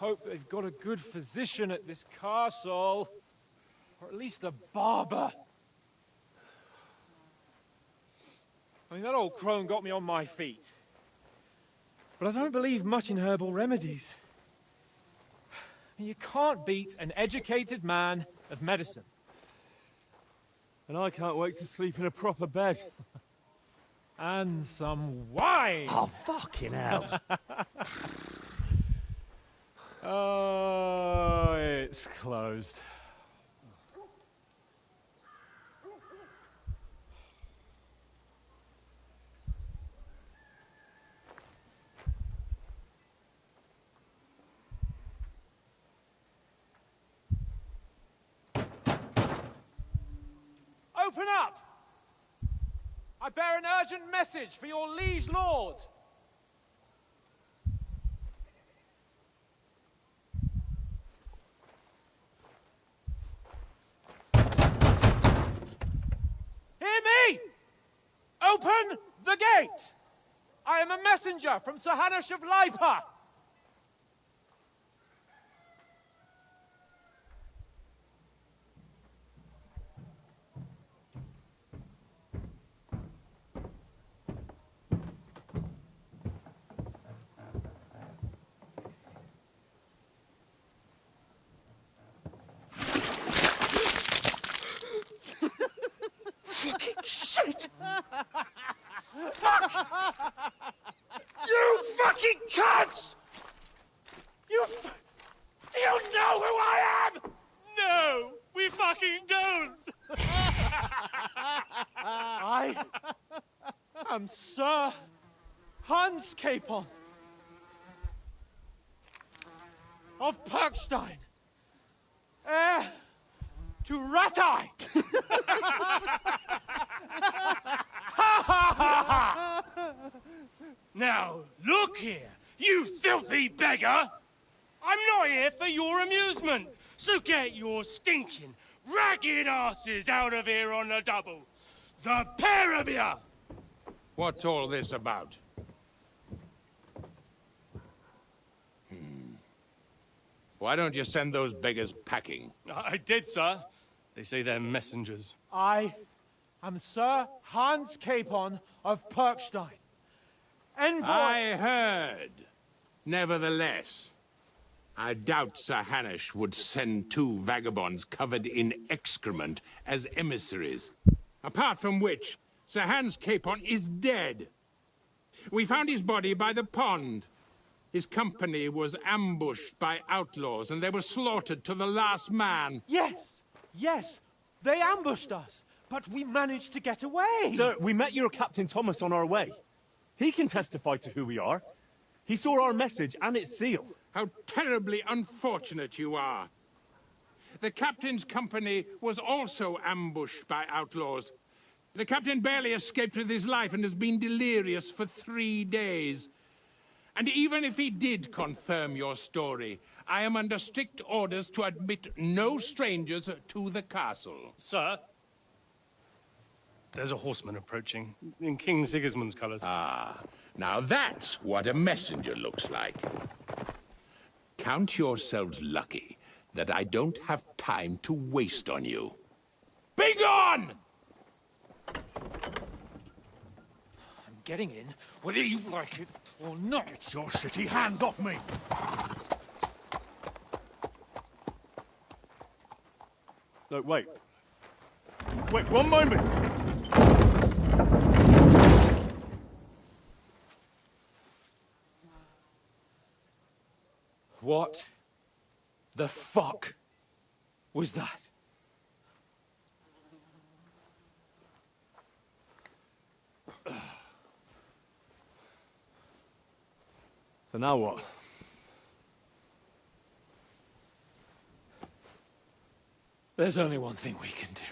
hope they've got a good physician at this castle. Or at least a barber. I mean, that old crone got me on my feet. But I don't believe much in herbal remedies. You can't beat an educated man of medicine. And I can't wait to sleep in a proper bed. And some wine! Oh, fucking hell. Oh, it's closed. Open up! I bear an urgent message for your liege lord. Hear me! Open the gate! I am a messenger from Sir Hanush of Lipa. Fucking shit! Fuck! You fucking cunts! Do you know who I am? No, we fucking don't! I am Sir Hans Capon of Perkstein, heir to Ratai! Now, look here, you filthy beggar! I'm not here for your amusement, so get your stinking, ragged asses out of here on the double. The pair of you! What's all this about? Why don't you send those beggars packing? I did, sir. They say they're messengers. I am Sir Hans Capon of Perkstein. Envoy... I heard. Nevertheless, I doubt Sir Hanush would send two vagabonds covered in excrement as emissaries. Apart from which, Sir Hans Capon is dead. We found his body by the pond. His company was ambushed by outlaws, and they were slaughtered to the last man. Yes, yes, they ambushed us, but we managed to get away. Sir, we met your Captain Thomas on our way. He can testify to who we are. He saw our message and its seal. How terribly unfortunate you are. The captain's company was also ambushed by outlaws. The captain barely escaped with his life and has been delirious for 3 days. And even if he did confirm your story, I am under strict orders to admit no strangers to the castle. Sir, there's a horseman approaching, in King Sigismund's colours. Ah, now that's what a messenger looks like. Count yourselves lucky that I don't have time to waste on you. Be gone! I'm getting in, whether you like it or not. Get your shitty hands off me! No, wait. Wait, one moment! What the fuck was that? So now what? There's only one thing we can do.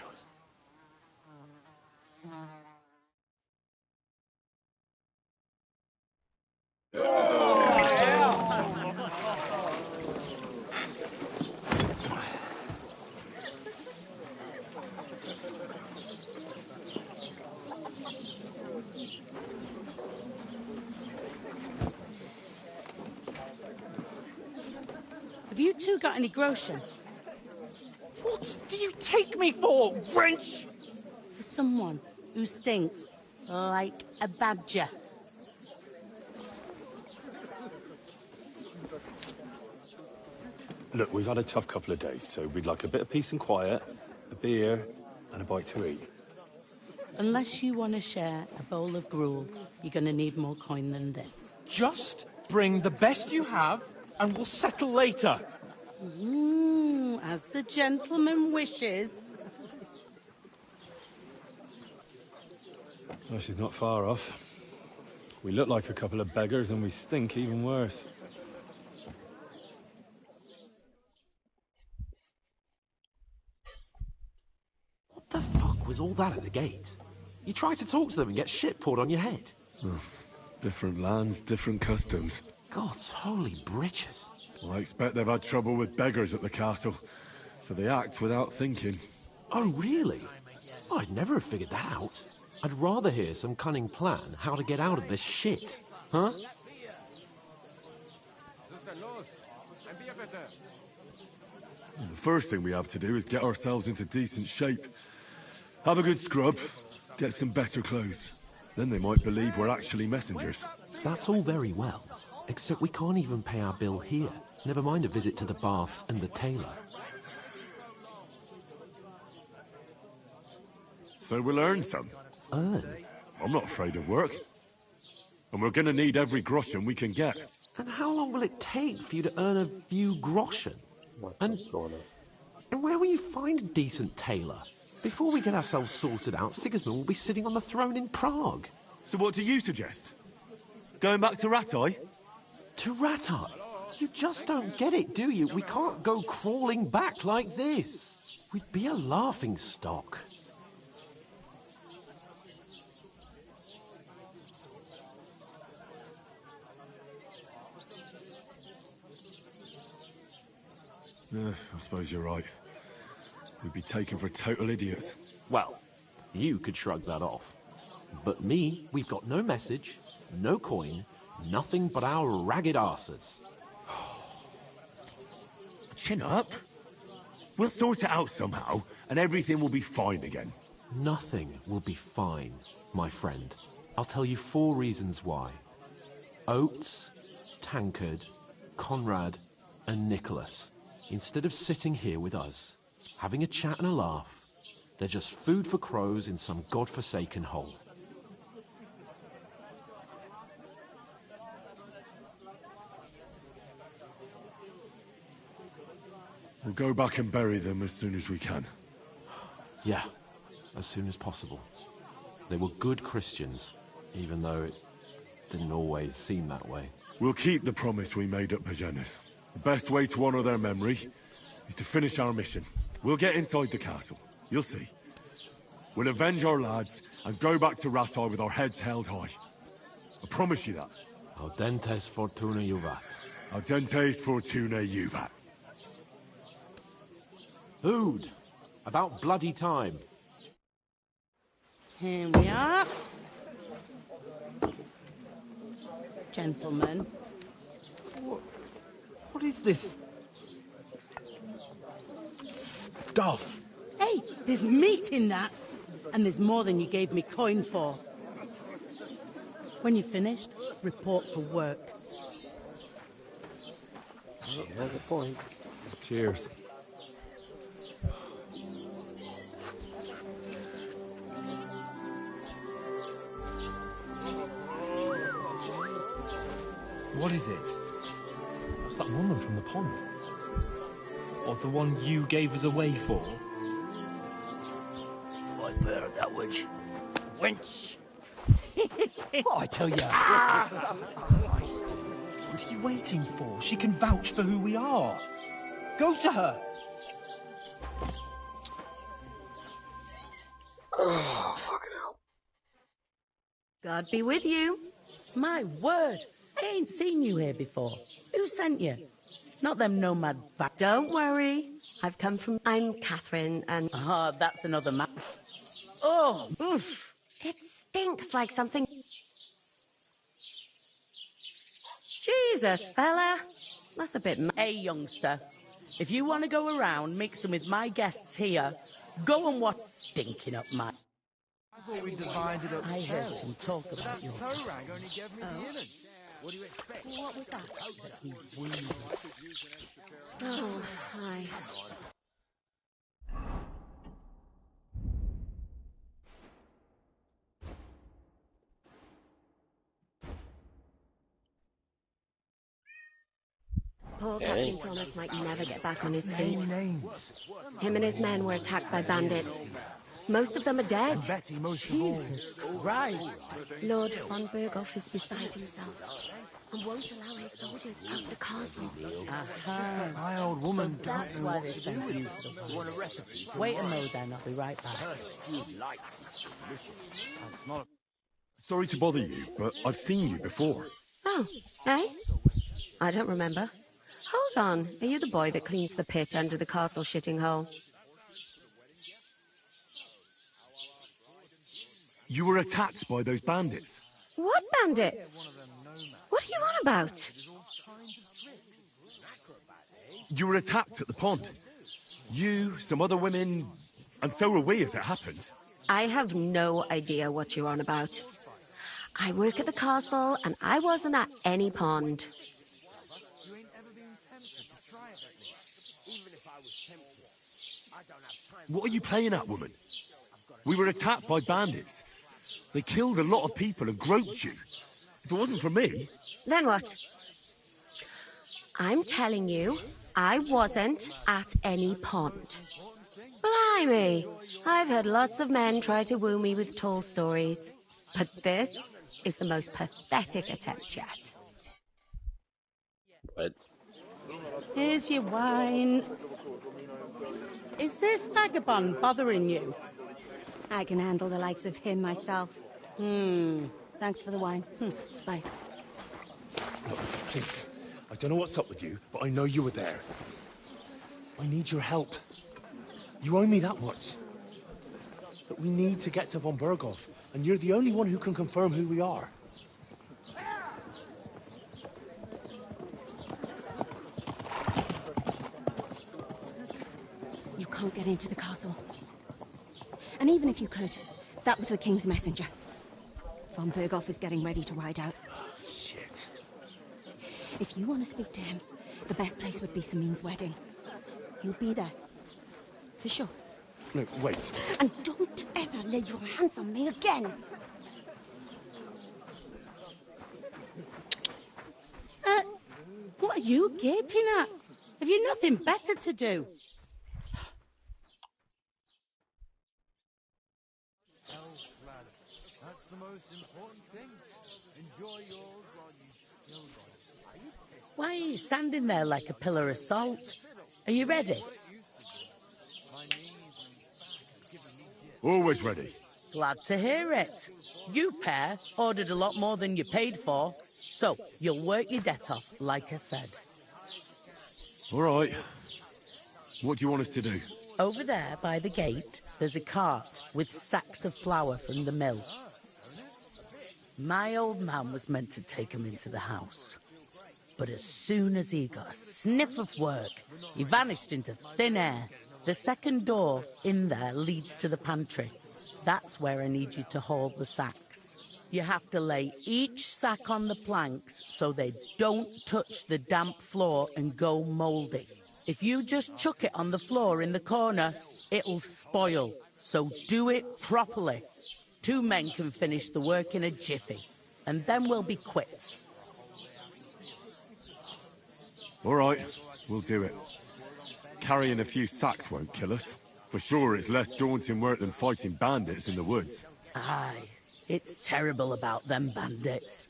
two got any groschen? What do you take me for, wench? For someone who stinks like a badger. Look, we've had a tough couple of days, so we'd like a bit of peace and quiet, a beer, and a bite to eat. Unless you want to share a bowl of gruel, you're going to need more coin than this. Just bring the best you have, and we'll settle later. As the gentleman wishes. Well, she's not far off. We look like a couple of beggars, and we stink even worse. What the fuck was all that at the gate? You try to talk to them and get shit poured on your head. Oh, different lands, different customs. God's holy britches. Well, I expect they've had trouble with beggars at the castle, so they act without thinking. Oh, really? I'd never have figured that out. I'd rather hear some cunning plan how to get out of this shit. Huh? The first thing we have to do is get ourselves into decent shape. Have a good scrub, get some better clothes. Then they might believe we're actually messengers. That's all very well, except we can't even pay our bill here. Never mind a visit to the baths and the tailor. So we'll earn some. Earn? I'm not afraid of work. And we're gonna need every groschen we can get. And how long will it take for you to earn a few groschen? And where will you find a decent tailor? Before we get ourselves sorted out, Sigismund will be sitting on the throne in Prague. So what do you suggest? Going back to Rattay? To Rattay? You just don't get it, do you? We can't go crawling back like this. We'd be a laughing stock. I suppose you're right. We'd be taken for total idiots. Well, you could shrug that off. But me, we've got no message, no coin, nothing but our ragged arses. Chin up. We'll sort it out somehow, and everything will be fine again. Nothing will be fine, my friend. I'll tell you 4 reasons why. Oates, Tankard, Conrad, and Nicholas. Instead of sitting here with us, having a chat and a laugh, they're just food for crows in some godforsaken hole. We'll go back and bury them as soon as we can. Yeah, as soon as possible. They were good Christians, even though it didn't always seem that way. We'll keep the promise we made at Pagenes. The best way to honor their memory is to finish our mission. We'll get inside the castle. You'll see. We'll avenge our lads and go back to Rattay with our heads held high. I promise you that. Audentes fortuna juvat. Audentes fortuna juvat. Food. About bloody time. Here we are. Gentlemen. What is this stuff? Hey, there's meat in that. And there's more than you gave me coin for. When you're finished, report for work. You have a point. Cheers. What is it? It's that woman from the pond. Or the one you gave us away for? Fight better that witch. Wench! Oh, I tell ya. What are you waiting for? She can vouch for who we are. Go to her. Oh, fucking hell. God be with you. My word, I ain't seen you here before. Who sent you? Not them nomad Don't worry. I've come from... I'm Catherine, and... Oh, that's another man. Oh! Oof. It stinks like something... Jesus, fella. That's a bit... Hey, youngster. If you want to go around mixing with my guests here, go and watch stinking up my... I thought we divided up. I heard some talk about your toe rag only gave me the innards. What do you expect? What was that? that he's wounded. Oh, hi. Poor Okay. Captain Thomas might never get back on his feet. Names. Him and his men were attacked by bandits. Most of them are dead. Betty, most of all. Jesus Christ. Lord von Berghoff is beside himself and won't allow his soldiers out the castle. My old woman So that's don't know why what they to sent do you with for it. the You want a ponies. recipe? Wait a mo then, I'll be right back. It's not Sorry to bother you, but I've seen you before. Oh, eh? I don't remember. Hold on, are you the boy that cleans the pit under the castle shitting hole? You were attacked by those bandits. What bandits? What are you on about? You were attacked at the pond. You, some other women, and so were we as it happens. I have no idea what you're on about. I work at the castle, and I wasn't at any pond. You ain't ever been tempted to try it. Even if I was tempted, I don't have time. What are you playing at, woman? We were attacked by bandits. They killed a lot of people and groped you. If it wasn't for me... Then what? I'm telling you, I wasn't at any pond. Blimey! I've had lots of men try to woo me with tall stories. But this is the most pathetic attempt yet. What? Here's your wine. Is this vagabond bothering you? I can handle the likes of him myself. Thanks for the wine. Bye. Look, please. I don't know what's up with you, but I know you were there. I need your help. You owe me that much. But we need to get to von Berghoff, and you're the only one who can confirm who we are. You can't get into the castle. And even if you could, that was the King's messenger. Von Berghoff is getting ready to ride out. Shit. If you want to speak to him, the best place would be Samin's wedding. He'll be there. For sure. No, wait. And don't ever lay your hands on me again! What are you gaping at? Have you nothing better to do? That's the most important thing. Enjoy yours while you still got it. Why are you standing there like a pillar of salt? Are you ready? Always ready. Glad to hear it. You pair ordered a lot more than you paid for, so you'll work your debt off, like I said. All right. What do you want us to do? Over there by the gate, there's a cart with sacks of flour from the mill. My old man was meant to take 'em into the house. But as soon as he got a sniff of work, he vanished into thin air. The second door in there leads to the pantry. That's where I need you to haul the sacks. You have to lay each sack on the planks so they don't touch the damp floor and go mouldy. If you just chuck it on the floor in the corner, it'll spoil. So do it properly. 2 men can finish the work in a jiffy, and then we'll be quits. All right, we'll do it. Carrying a few sacks won't kill us. For sure, it's less daunting work than fighting bandits in the woods. Aye, it's terrible about them bandits.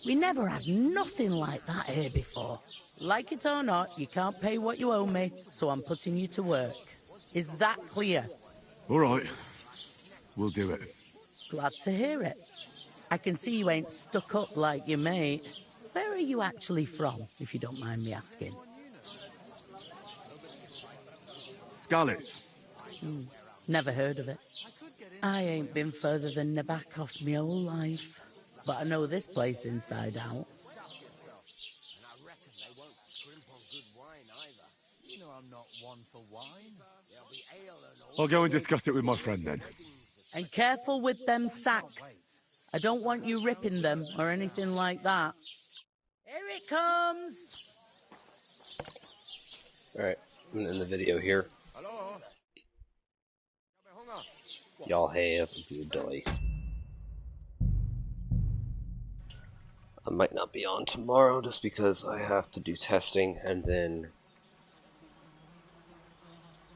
We never had nothing like that here before. Like it or not, you can't pay what you owe me, so I'm putting you to work. Is that clear? All right, we'll do it. Glad to hear it. I can see you ain't stuck up like your mate. Where are you actually from, if you don't mind me asking? Skalitz. Never heard of it. I ain't been further than Nabokov my whole life. But I know this place inside out. And I reckon they won't scrimp on good wine either. You know I'm I'll go and discuss it with my friend then. And careful with them sacks. I don't want you ripping them or anything like that. Here it comes! Alright, I'm gonna end the video here. Y'all have a good day. I might not be on tomorrow just because I have to do testing and then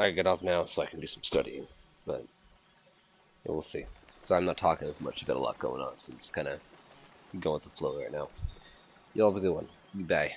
I get off now so I can do some studying. But yeah, we'll see. So I'm not talking as much. I've got a lot going on, so I'm just kind of going with the flow right now. Y'all have a good one. Bye.